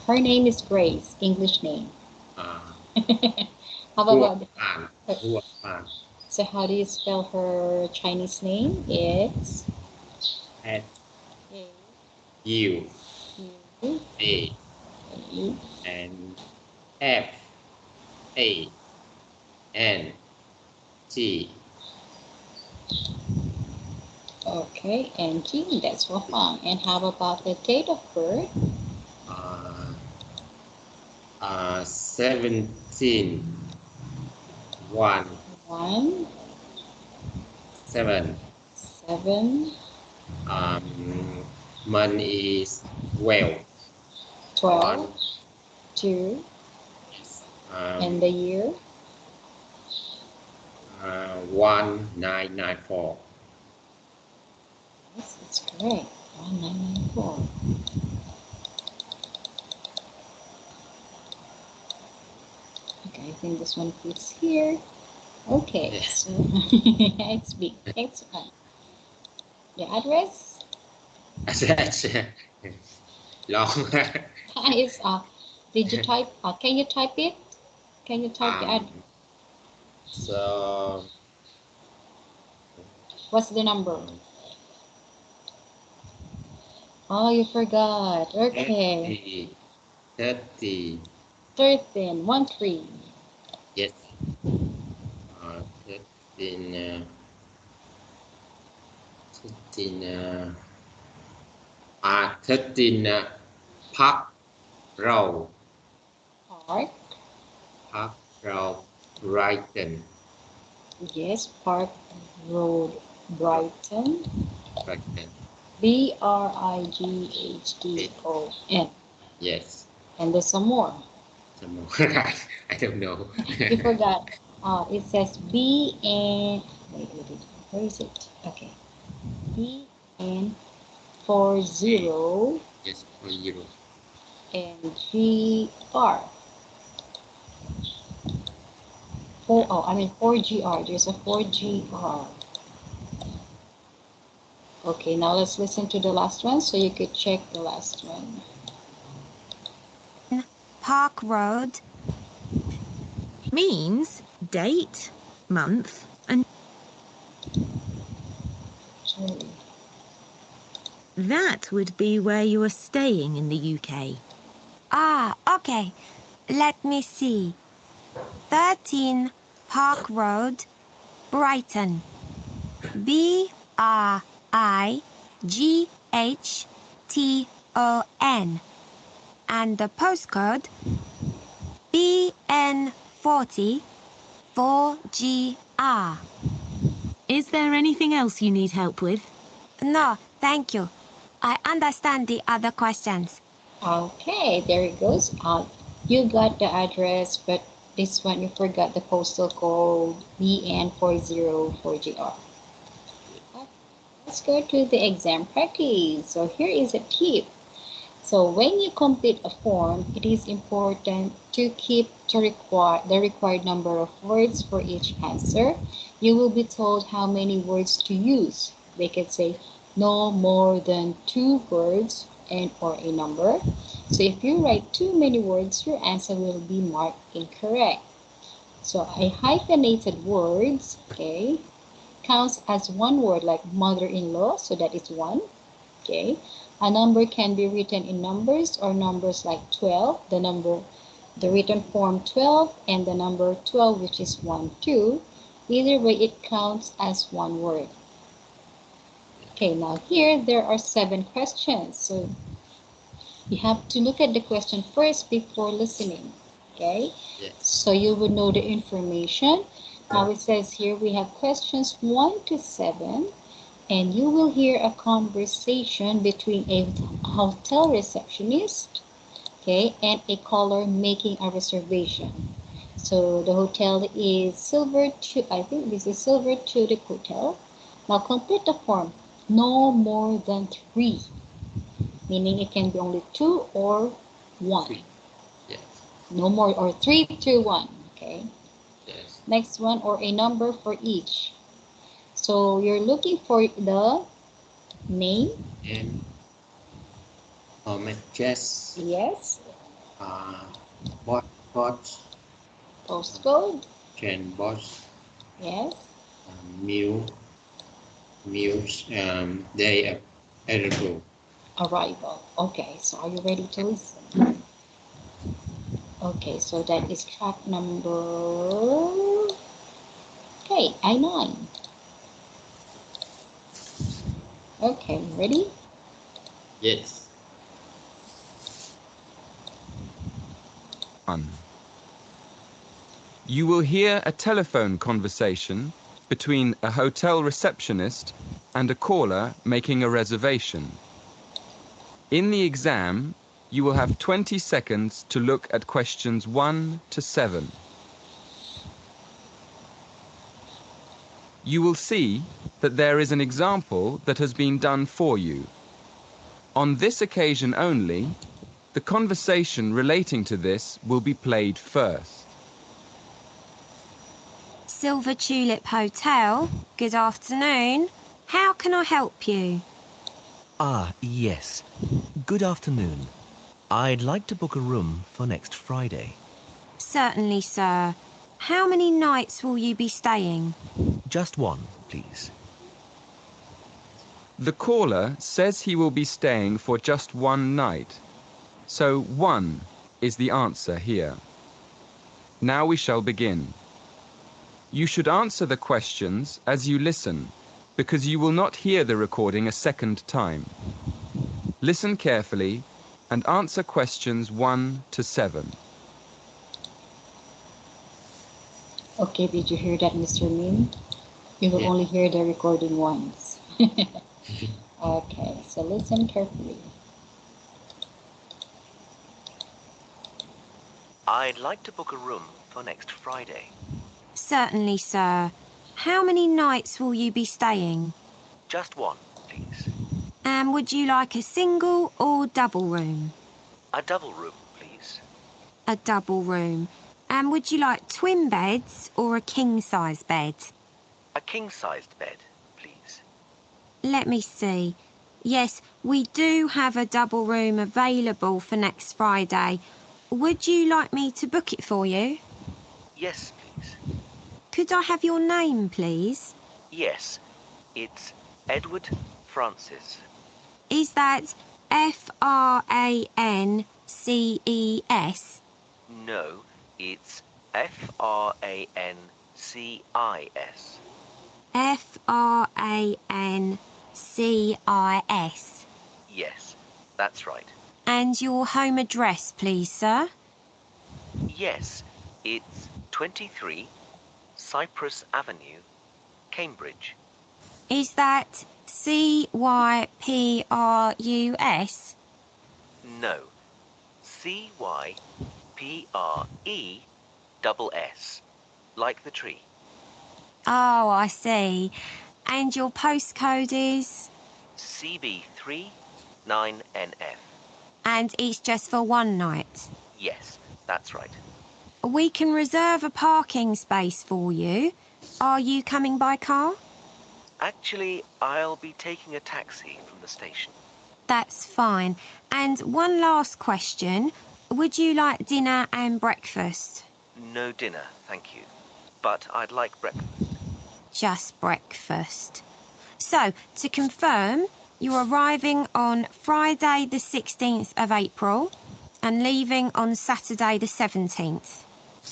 her name is Grace, English name. How about so how do you spell her Chinese name? It's U U A and F A N G. Okay, and G, that's for fun. And how about the date of birth? 17 1, 1, 7. 7, Month is 12. 12, 2, and the year? 1994. Yes, that's correct. 1994. Okay, I think this one fits here. Okay, Yes. so it's big. It's fine. The address That's long. is did you type? Can you type it? Can you type the address? So What's the number? Oh, you forgot. Okay. 30. 13, 1, 3. Yes. 13. 13. Park Road. Park. Park Road, Brighton. Yes, Park Road, Brighton. Brighton. Brighton. Yes. And there's some more. Some more. I don't know. You forgot. It says BN. Wait. Where is it? Okay. BN 40. Yes, 40. And GR. 4GR. There's a 4GR. Okay, now let's listen to the last one so you could check the last one. Park Road Means date, month, and Sorry. that would be where you are staying in the UK. Okay. Let me see. 13 Park Road, Brighton. BRIGHTON. And the postcode BN40 4GR. Is there anything else you need help with? No, thank you. I understand the other questions. Okay, there it goes. You got the address, but this one you forgot the postal code BN404GR. Let's go to the exam practice. So here is a tip. So when you complete a form, it is important to keep the required number of words for each answer. You will be told how many words to use. They can say no more than 2 words or a number. So if you write too many words, your answer will be marked incorrect. So a hyphenated words, okay, counts as one word, like mother-in-law, so that is 1. Okay, a number can be written in numbers or numbers like 12, the written form 12, and the number 12, which is 1, 2. Either way, it counts as one word. Okay, now here there are 7 questions. So you have to look at the question first before listening. Okay, Yes. so you would know the information. Now it says here we have questions 1 to 7. And you will hear a conversation between a hotel receptionist, okay, and a caller making a reservation. So the hotel is I think this is Silver Tulip Hotel. Now complete the form. No more than 3, meaning it can be only 2 or 1. 3. Yes. No more, or 3 to 1. Okay. Yes. Next one, or a number for each. So you're looking for the name. And home address. Yes. Box. Postcode. Train box. Yes. Meals. Day of arrival. Arrival. Okay, so are you ready to listen? Okay, so that is track number, okay, I9. Okay, ready? Yes. 1. You will hear a telephone conversation between a hotel receptionist and a caller making a reservation. In the exam, you will have 20 seconds to look at questions 1 to 7. You will see that there is an example that has been done for you. On this occasion only, the conversation relating to this will be played first. Silver Tulip Hotel, good afternoon. How can I help you? Ah, yes. Good afternoon. I'd like to book a room for next Friday. Certainly, sir. How many nights will you be staying? Just one, please. The caller says he will be staying for just one night, so 1 is the answer here. Now we shall begin. You should answer the questions as you listen, because you will not hear the recording a second time. Listen carefully and answer questions 1 to 7. Okay, did you hear that, Mr. Min? You will only hear the recording once. Okay, so listen carefully. I'd like to book a room for next Friday. Certainly, sir. How many nights will you be staying? Just one, please. And would you like a single or double room? A double room, please. A double room. And would you like twin beds or a king-size bed? A king-sized bed, please. Let me see. Yes, we do have a double room available for next Friday. Would you like me to book it for you? Yes, please. Could I have your name, please? Yes, it's Edward Francis. Is that Frances? No, it's Francis. Francis. Yes, that's right. And your home address, please, sir? Yes, it's 23 Cypress Avenue, Cambridge. Is that Cyprus? No, Cypreess, like the tree. Oh, I see. And your postcode is? CB3 9NF. And it's just for one night? Yes, that's right. We can reserve a parking space for you. Are you coming by car? Actually, I'll be taking a taxi from the station. That's fine. And one last question. Would you like dinner and breakfast? No dinner, thank you. But I'd like breakfast. Just breakfast. So, to confirm, you're arriving on Friday the 16th of April and leaving on Saturday the 17th.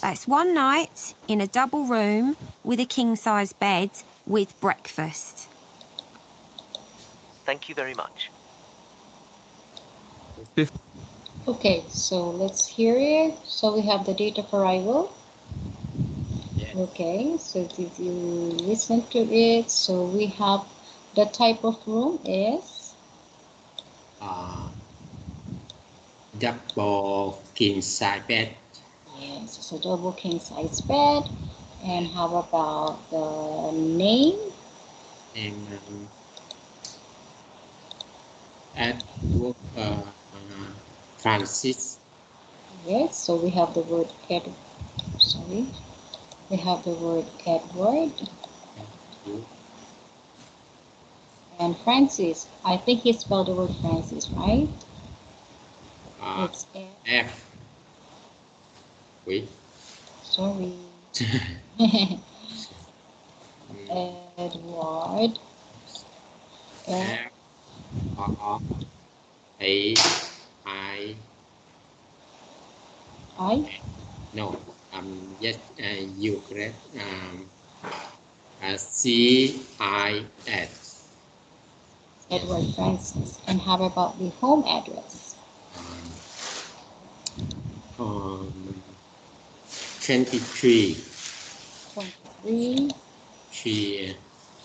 That's one night in a double room with a king-size bed with breakfast. Thank you very much. Okay, so let's hear it. So we have the date of arrival. Yes. Okay, so did you listen to it? So we have the type of room is Double king size bed. yes, it's a double king size bed. And how about the name? And Edward Francis. Yes, so we have the word we have the word Edward and Francis. I think he spelled the word Francis, right? It's F. Wait. sorry. Edward. F R A I. No. Yes. You correct. CIS. Edward Francis. And how about the home address? 23. 23. She,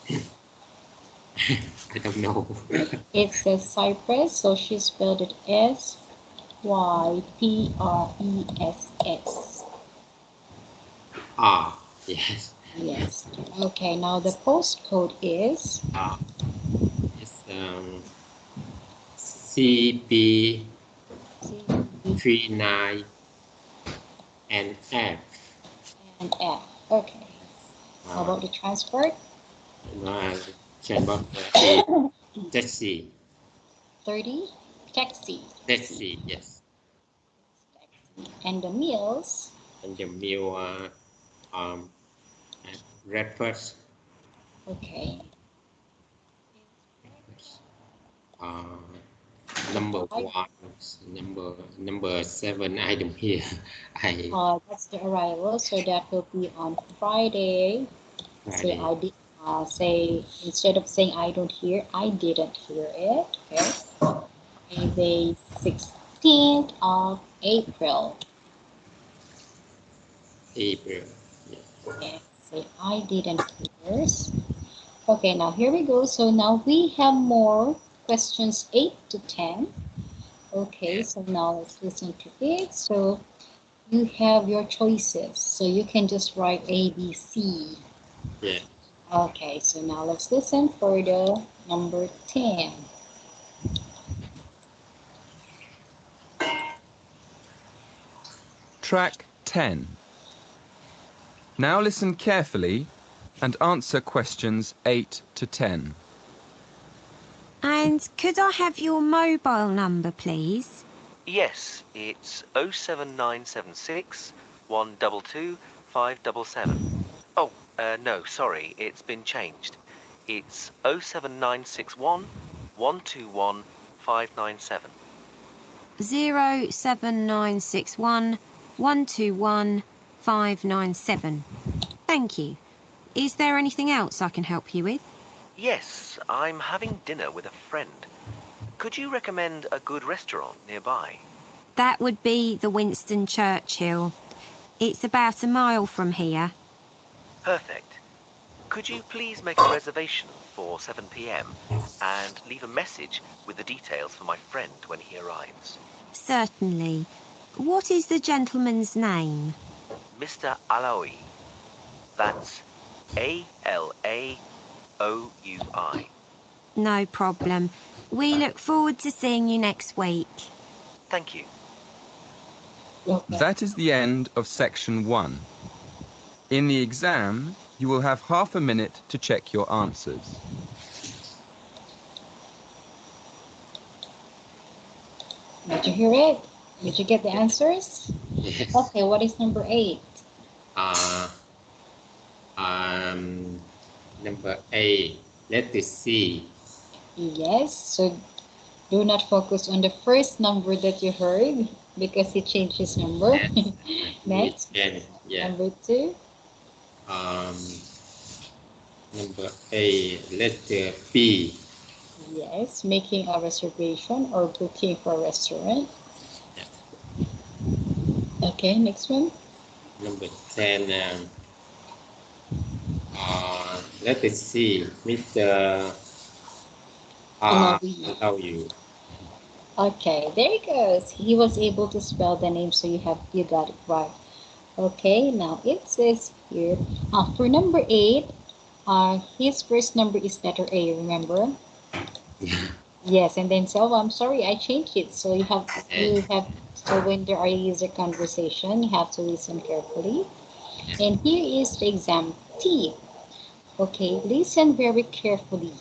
I don't know. It says Cypress, so she spelled it S-Y-P-R-E-S-S. Ah, yes. Yes. Okay, now the postcode is It's CB 39 and F. and F. Okay. How about the transport? Transport taxi. 30. Taxi. Taxi, yes. And the meals? And the meal breakfast. Okay. Number 1, number 7, I don't hear. That's the arrival, so that will be on Friday. Friday. So I did say, instead of saying I don't hear, I didn't hear it. Okay. Friday, 16th of April. April. Okay. Say I didn't hear. Okay, now here we go. So now we have more questions 8 to 10. Okay, so now let's listen to it. So you have your choices. So you can just write A, B, C. Yeah. Okay, so now let's listen for the number 10. Track 10. Now listen carefully and answer questions 8 to 10. And could I have your mobile number, please? Yes, it's 07976 122 577. Oh, no, sorry, it's been changed. It's 07961 121 597. 07961 121 597. Thank you. Is there anything else I can help you with? Yes, I'm having dinner with a friend. Could you recommend a good restaurant nearby? That would be the Winston Churchill. It's about a mile from here. Perfect. Could you please make a reservation for 7 p.m. and leave a message with the details for my friend when he arrives? Certainly. What is the gentleman's name? Mr. Alaoui. That's Alaoui. No problem. We look forward to seeing you next week. Thank you. Okay. That is the end of section 1. In the exam, you will have half a minute to check your answers. Did you hear it? Did you get the answers? Yes. Okay, what is number 8? Number 8, letter C. Yes, so do not focus on the first number that you heard because he changed his number. Next, Yeah. number 2. Number 8, letter B. Yes, making a reservation or booking for a restaurant. Yeah. Okay, next one. Number 10, letter C, Mr. Alaoui. Okay, there he goes. He was able to spell the name, so you got it right. Okay, now it says here, for number 8, his first number is letter A, remember? Yes, and then so I'm sorry, I changed it. So so when there are user conversation, you have to listen carefully. And here is the exam tip. Okay, listen very carefully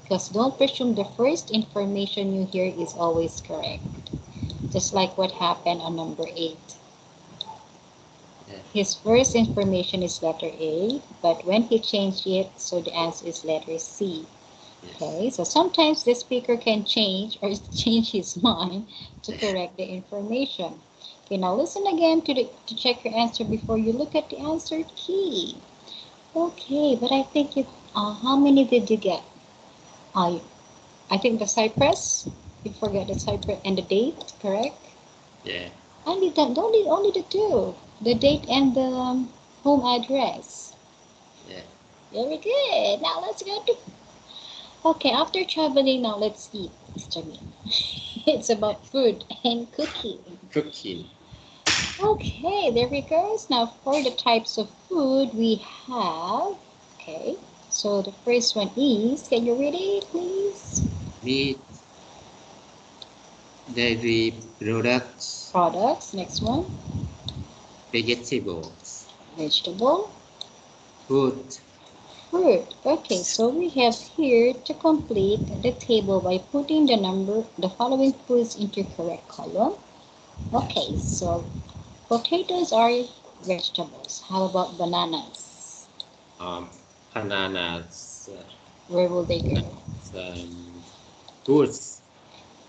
because don't presume the first information you hear is always correct. Just like what happened on number 8. His first information is letter A, but when he changed it, so the answer is letter C. Okay, so sometimes the speaker can change or change his mind to correct the information. Okay, now listen again to check your answer before you look at the answer key. Okay, but I think how many did you get? I think the Cypress. You forgot the Cypress and the date, correct? Yeah. Only the 2. the date and the home address. Yeah. Very good. Now let's go to. Okay, after traveling, now let's eat, Mr. Min. It's about food and cooking. Cooking. Okay, there we go. Now for the types of food we have. Okay, so the first one is, can you read it, please? Meat, dairy products, Products. Next one. vegetables, Vegetable. fruit, Fruit. Okay, so we have here to complete the table by putting the following foods into correct column. Okay, so potatoes are vegetables. How about bananas? bananas, Where will they go? fruits,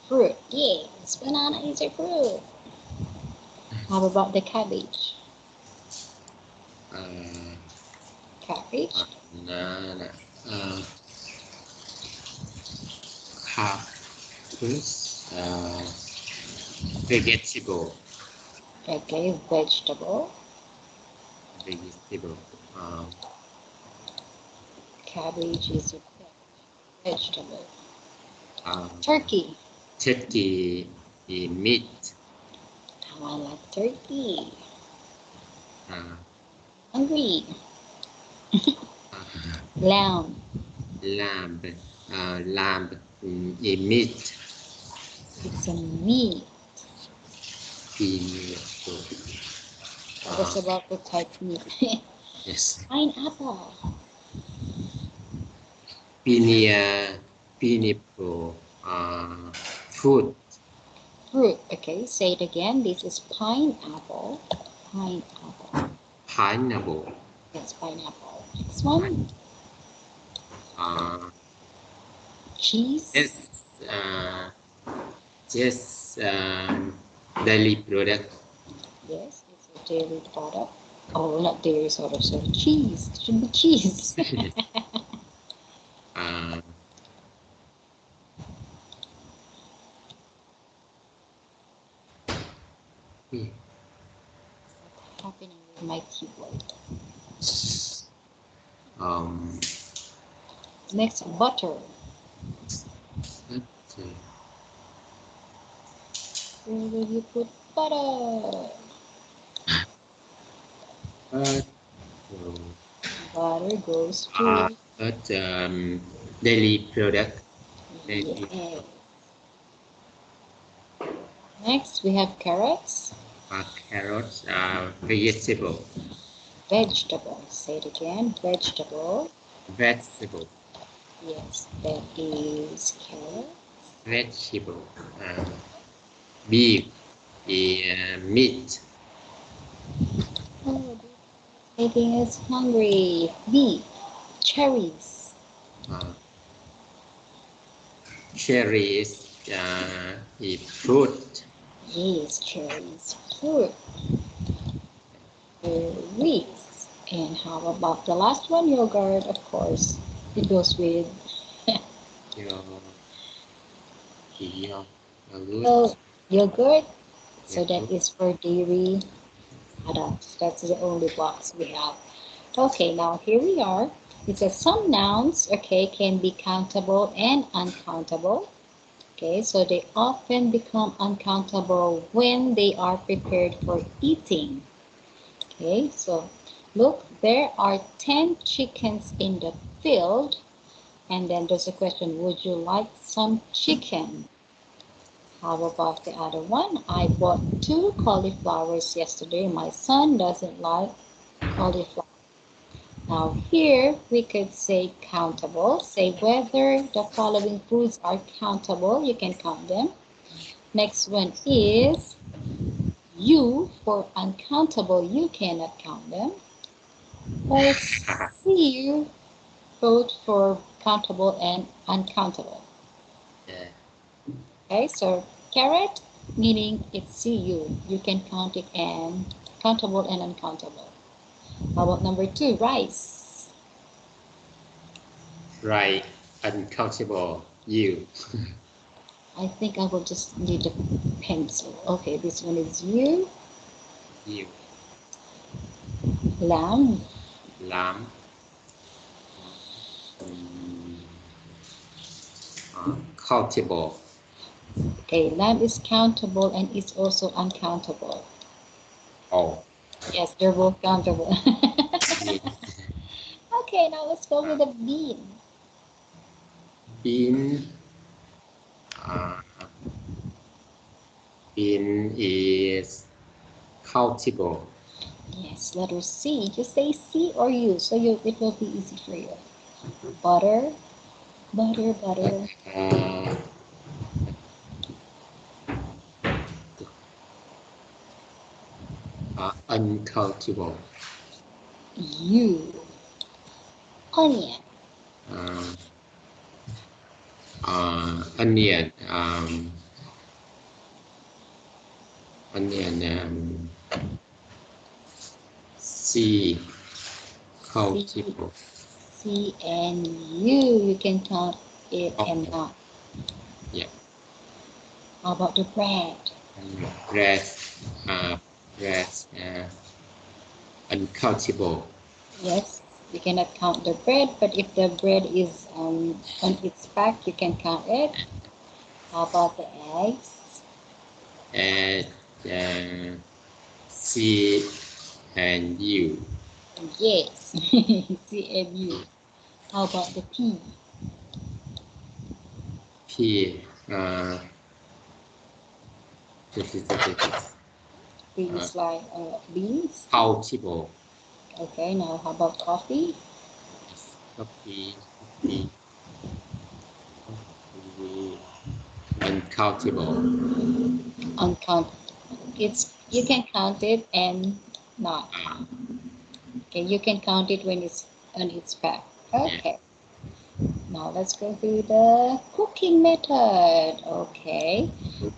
Fruit. Yes, banana is a fruit. How about the cabbage? Cabbage. banana, fruits, vegetable, Okay, vegetable. vegetable, Cabbage is a vegetable. turkey, Turkey. meat, Oh, I like turkey. Hungry. Lamb. lamb, meat, It's a meat. That's about the type meat. yes, Pineapple. pineapple, fruit, Fruit. Okay, say it again. This is pineapple. Pineapple. pineapple, Yes, pineapple. Next one. Cheese. yes, daily product, Yes, it's a dairy product. Oh, not dairy, sort of. So cheese. It should be cheese. What's happening with my keyboard? Next, butter. Where will you put butter? Butter goes to daily product. yeah. Next, we have carrots. Carrots, vegetable. Vegetable. Say it again. Vegetable. Vegetable. Yes, that is carrot. Vegetable. Beef, meat. Oh, making us hungry. Beef. Cherries. Cherries, fruit. Yes, cherries. Fruit. Wheat. And how about the last one? Yogurt, of course. It goes with yogurt. So that is for dairy products. That's the only box we have. Okay, now here we are. It says some nouns, okay, can be countable and uncountable. Okay, so they often become uncountable when they are prepared for eating. Okay, so look, there are 10 chickens in the field. And then there's a question, would you like some chicken? How about the other one? I bought 2 cauliflowers yesterday. My son doesn't like cauliflower. Now here we could say countable. Say whether the following foods are countable. You can count them. Next one is you. For uncountable, you cannot count them. Or see you, both for countable and uncountable. Yeah. Okay, so carrot, meaning it's CU. You can count it and countable and uncountable. How about number 2, rice? Right, uncountable, you. I think I will just need a pencil. Okay, this one is you. You. Lamb. Lamb. Countable. Okay, lamb is countable and it's also uncountable. Oh. Yes, they're both countable. Bean. Okay, now let's go with the bean. Bean. Bean is countable. Yes, letter C. Just say C or U, so it will be easy for you. Butter. Butter, butter. Uncountable. U. Onion. Onion. Onion. C. Countable. C and U. You can count it and not. Yeah. How about the bread? Bread. Uncountable. Yes, you cannot count the bread, but if the bread is on its back, you can count it. How about the eggs? And C and U. Yes, C and U. How about the P? P. P is like beans. Countable. Okay, now how about coffee? Coffee. Uncountable. Uncountable. You can count it and not. Okay, you can count it when it's on its back. Okay. Now let's go through the cooking method. Okay.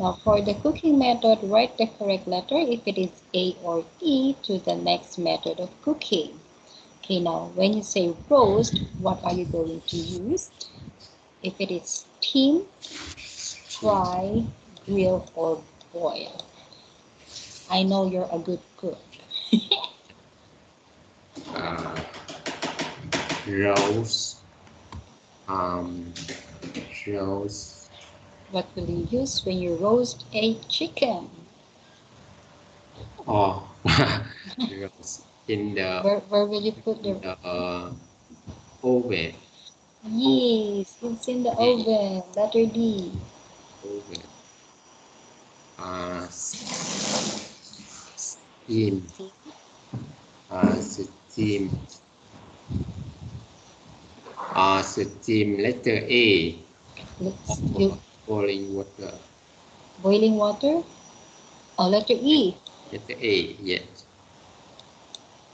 Now for the cooking method, write the correct letter if it is A or E to the next method of cooking. Okay, now when you say roast, what are you going to use? If it is steam, fry, grill, or boil. I know you're a good cook. Roast. Roast. What will you use when you roast a chicken? Oh, roast in the Where will you put the oven. Yes, it's in the oven. Letter D. Oven. Steam. Steam. Steam. Letter A. Boiling water. Boiling water? Oh, letter E. Letter A. Yes.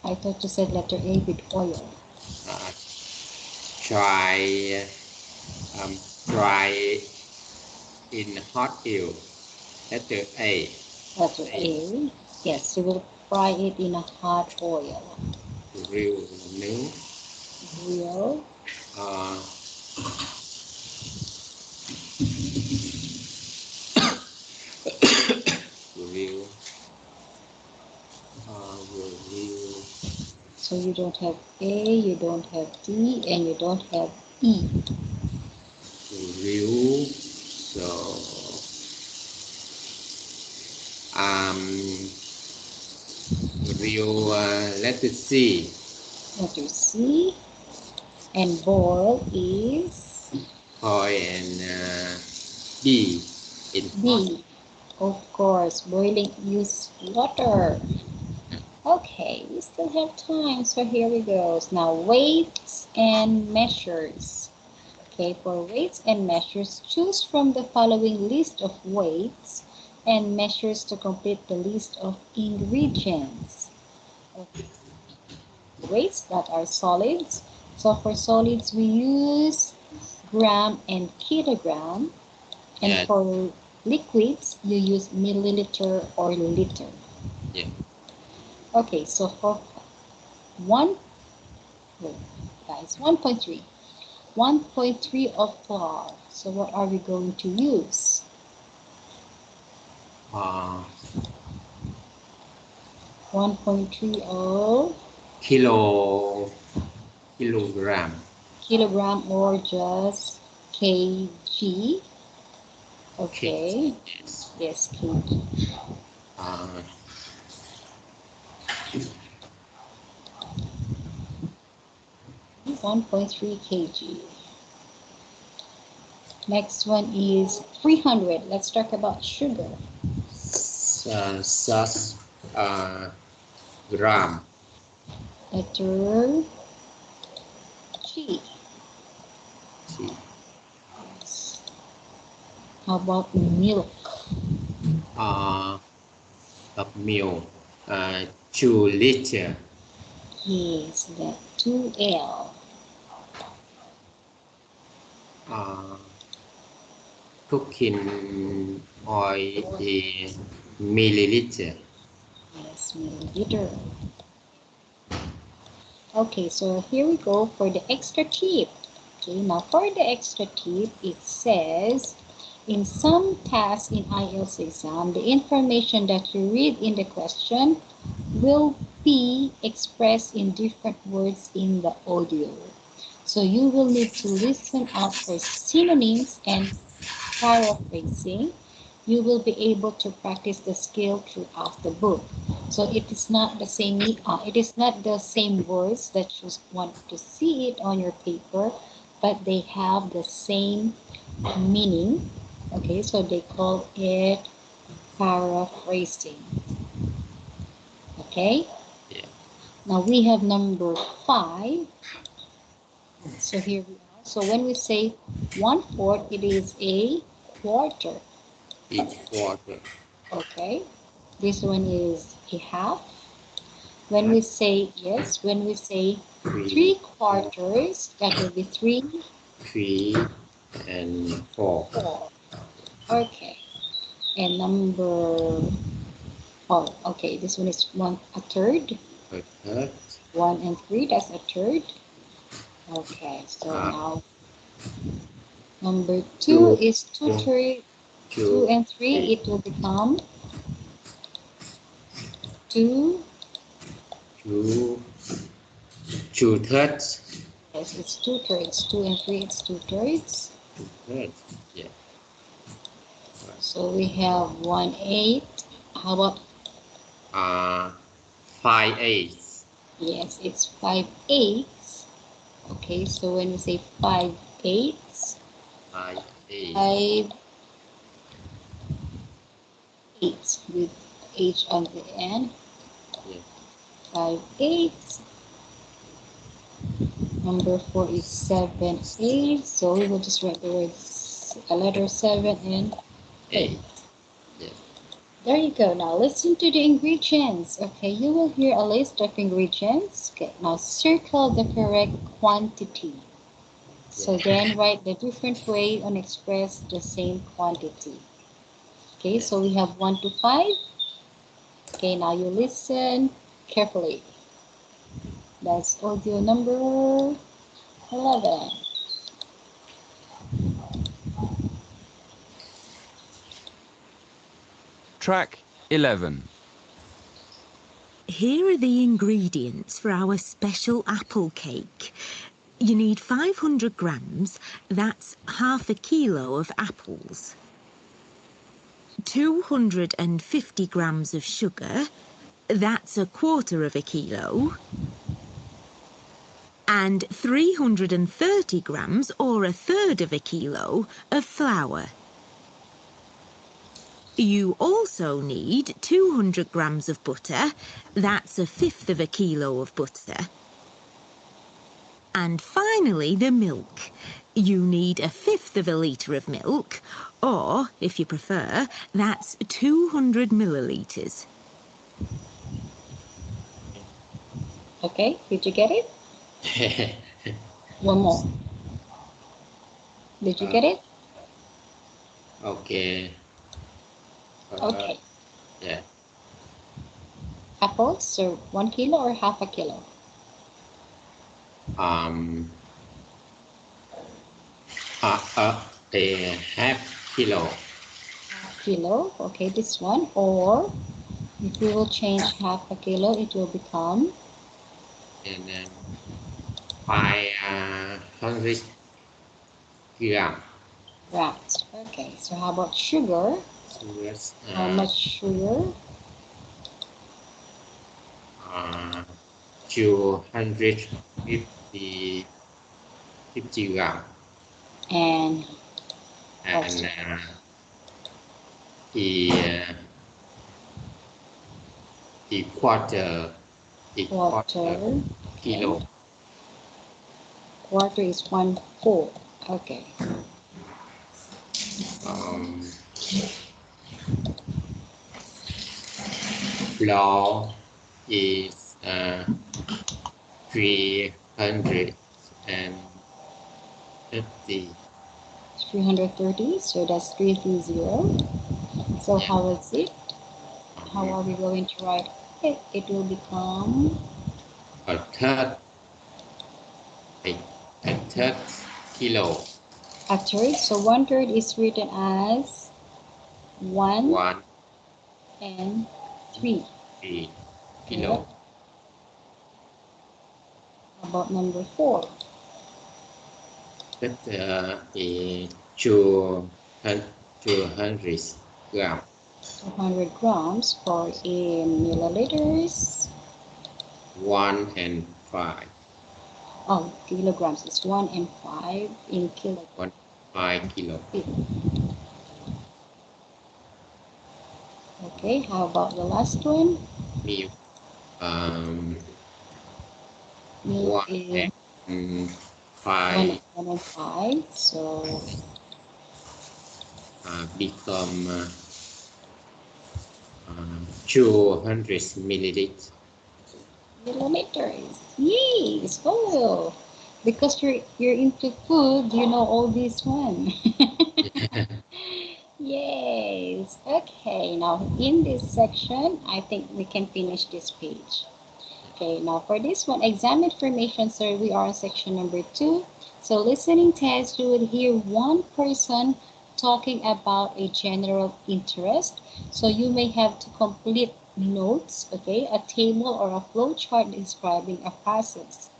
I thought you said letter A with oil. Try in hot oil. Letter A. Letter A. Yes, you will fry it in a hot oil. Grill nướng. Grill. Grill. So you don't have A, you don't have D, and you don't have E. Grill. So grill. Letter C. Letter C. And boil is Boil and B. In B. Of course, boiling use water. Okay, we still have time, so here we go. Now weights and measures. Okay, for weights and measures, choose from the following list of weights and measures to complete the list of ingredients. Okay. Weights that are solids. So for solids, we use gram and kilogram. And for liquids, you use milliliter or liter. Yeah. Okay, so for 1.3 of flour. So what are we going to use? 1.3 of kilogram. Kilogram or just kg. Okay. Yes. Yes, kg. 1.3 kg. Next one is 300. Let's talk about sugar. Gram. Letter G. Yes. How about milk? Milk. 2 liter. Yes, that 2L. Cooking oil is milliliter. Yes, milliliter. Okay, so here we go for the extra tip. Okay, now for the extra tip, it says, in some tasks in IELTS exam, the information that you read in the question will be expressed in different words in the audio. So you will need to listen out for synonyms and paraphrasing. You will be able to practice the skill throughout the book. So it is not the same. It is not the same words that you want to see it on your paper, but they have the same meaning. Okay, so they call it paraphrasing. Okay. Yeah. Now we have number 5. So here we are. So when we say 1/4, it is a quarter. Each quarter. Okay. This one is a half. When we say, yes, when we say 3/4, that will be 3. 3 and 4. 4. Okay. And number, oh, okay, this one is 1/3. A third. 1 and 3, that's a third. Okay, so now number 2 is 2/3. 2 and 3, it will become 2. 2/3. Yes, it's 2/3. 2 and 3, it's 2/3. 2/3. Yeah. So we have 1/8. How about 5/8. yes, it's 5/8. Okay, so when we say 5/8, 5/8. 5/8 with H on the end. Yeah. 5/8. Number 4 is 7/8. So we will just write the words, a letter 7 and 8. Yeah. There you go. Now listen to the ingredients. Okay, you will hear a list of ingredients. Okay, now circle the correct quantity. So then write the different way and express the same quantity. Okay, so we have 1 to 5. Okay, now you listen carefully. That's audio number 11. Track 11. Here are the ingredients for our special apple cake. You need 500 grams, that's half a kilo of apples. 250 grams of sugar, that's a quarter of a kilo. And 330 grams, or a third of a kilo, of flour. You also need 200 grams of butter, that's a fifth of a kilo of butter. And finally, the milk. You need a fifth of a litre of milk, or, if you prefer, that's 200 millilitres. Okay, did you get it? One more. Did you get it? Okay. Okay. Yeah. Apples, so 1 kilo or half a kilo? A half kilo. Half kilo, okay, this one. Or if we will change half a kilo, it will become and 500 gram. Right. Okay. So how about sugar? Sugars, How much sugar? 250 gram. And the quarter kilo. Okay. Quarter is 1/4. Okay. Flour is 330. 330. So that's 330. So how is it? How are we going to write it? It will become a third kilo. a third. So 1/3 is written as 1 and 3 kilo. How about number 4? That is 200 gram. 200 grams. For in milliliters. 1 and 5. Oh, kilograms. It's 1 and 5 in kilograms. 5 kilo. Okay, how about the last one? Milk. Milk 1 is and 1 5 and 5. So become 200 milliliters. Millimeters. Yes. Oh, because you're into food, you know all this one. Yes. Okay. Now in this section, I think we can finish this page. Okay. Now for this one, exam information, sir, we are on section number 2. So listening test, you would hear one person talking about a general interest. So you may have to complete notes, okay, a table or a flow chart describing a process.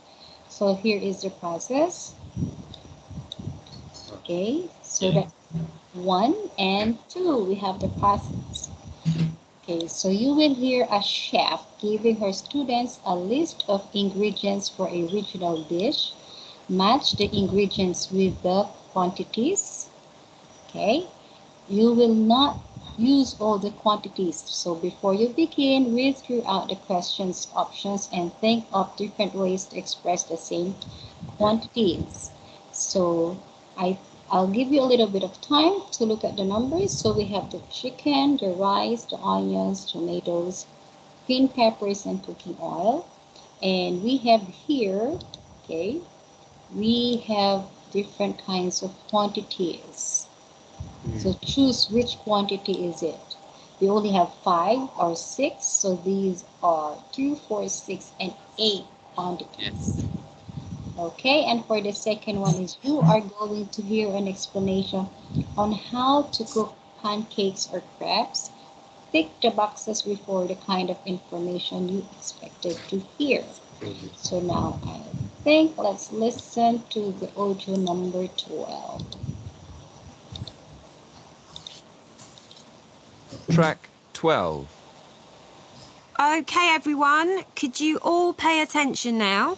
So here is the process. Okay, so that's 1 and 2. We have the process. Okay, so you will hear a chef giving her students a list of ingredients for a regional dish. Match the ingredients with the quantities. Okay, you will not use all the quantities. So before you begin, read throughout the questions options and think of different ways to express the same quantities. So I'll give you a little bit of time to look at the numbers. So we have the chicken, the rice, the onions, tomatoes, green peppers, and cooking oil. And we have here, okay, we have different kinds of quantities. So choose which quantity is it. We only have 5 or 6, so these are 2, 4, 6, and 8 quantities. Okay, and for the second one is you are going to hear an explanation on how to cook pancakes or crepes. Tick the boxes before the kind of information you expected to hear. So now I think let's listen to the audio number 12. Track 12. Okay, everyone, could you all pay attention now?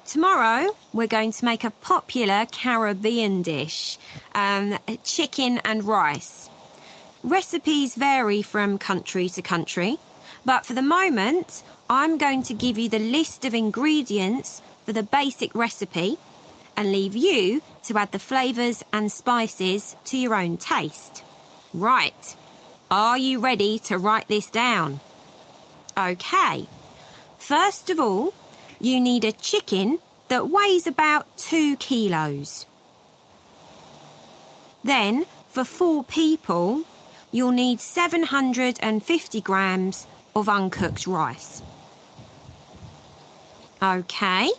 Tomorrow, we're going to make a popular Caribbean dish, chicken and rice. Recipes vary from country to country, but for the moment, I'm going to give you the list of ingredients for the basic recipe and leave you to add the flavours and spices to your own taste. Right, are you ready to write this down? Okay, first of all, you need a chicken that weighs about 2 kilos. Then, for 4 people, you'll need 750 grams of uncooked rice. Okay,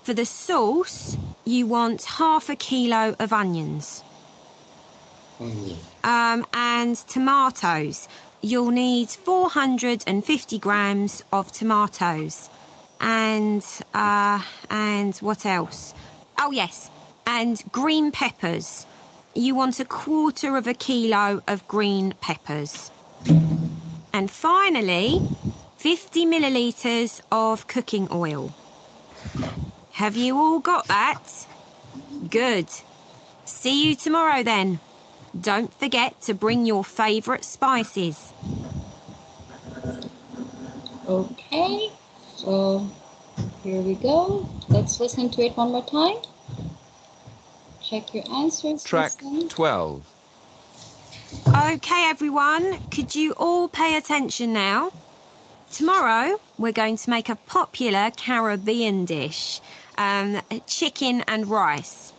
for the sauce, you want half a kilo of onions. And tomatoes, you'll need 450 grams of tomatoes. and what else? Oh yes, and green peppers. You want 1/4 kilo of green peppers. And finally, 50 millilitres of cooking oil. Have you all got that? Good. See you tomorrow then. Don't forget to bring your favourite spices. Okay, so here we go. Let's listen to it one more time. Check your answers. Track listen. 12. Okay, everyone, could you all pay attention now? Tomorrow, we're going to make a popular Caribbean dish, chicken and rice.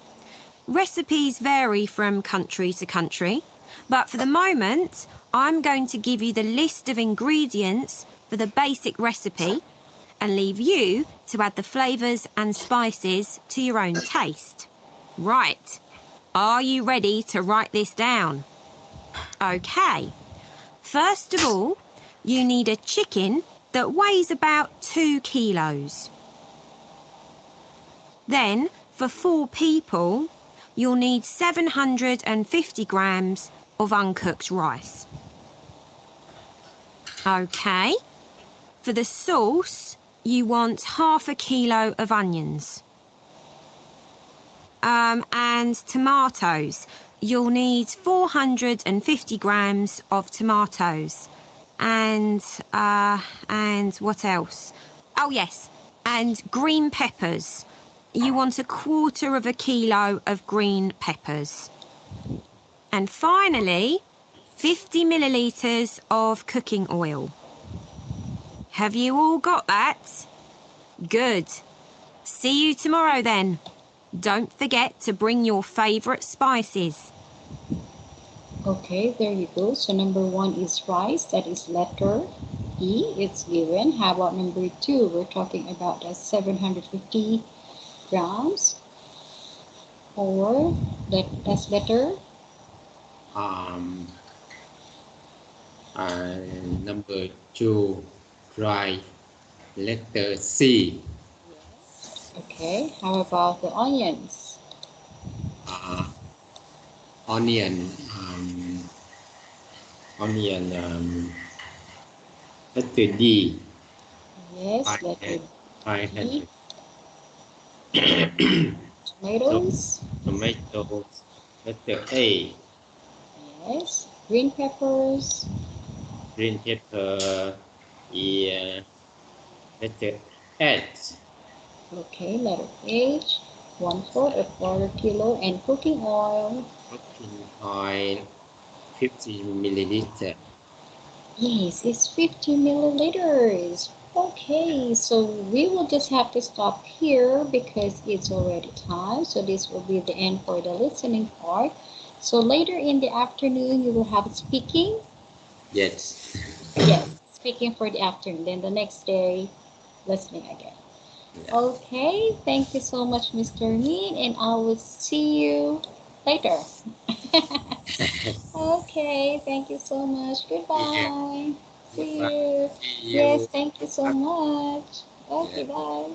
Recipes vary from country to country, but for the moment, I'm going to give you the list of ingredients for the basic recipe and leave you to add the flavours and spices to your own taste. Right, are you ready to write this down? Okay, first of all, you need a chicken that weighs about 2 kilos. Then, for 4 people, you'll need 750 grams of uncooked rice. Okay, for the sauce, you want 1/2 kilo of onions. And tomatoes, you'll need 450 grams of tomatoes. And what else? Oh yes, and green peppers. You want 1/4 kilo of green peppers. And finally, 50 millilitres of cooking oil. Have you all got that? Good. See you tomorrow then. Don't forget to bring your favourite spices. Okay, there you go. So number 1 is rice. That is letter E. It's given. How about number 2? We're talking about 750 grams. Or that's letter. Number 2, dry, letter C. Okay, how about the onions? Onion, letter D. Yes, letter D. 500. Tomatoes. Tomatoes, letter A. Yes. Green peppers. Green pepper, letter H. Okay, letter H. 1/4 kilo, and cooking oil. Cooking oil, 50 milliliter. Yes, it's 50 milliliters. Okay, so we will just have to stop here because it's already time. So this will be the end for the listening part. So later in the afternoon, you will have speaking. Yes. Yes, speaking for the afternoon. Then the next day, listening again. Yeah. Okay, thank you so much, Mr. Min, and I will see you later. Okay, thank you so much. Goodbye. See you. See you. Yes, thank you so much. Okay, bye.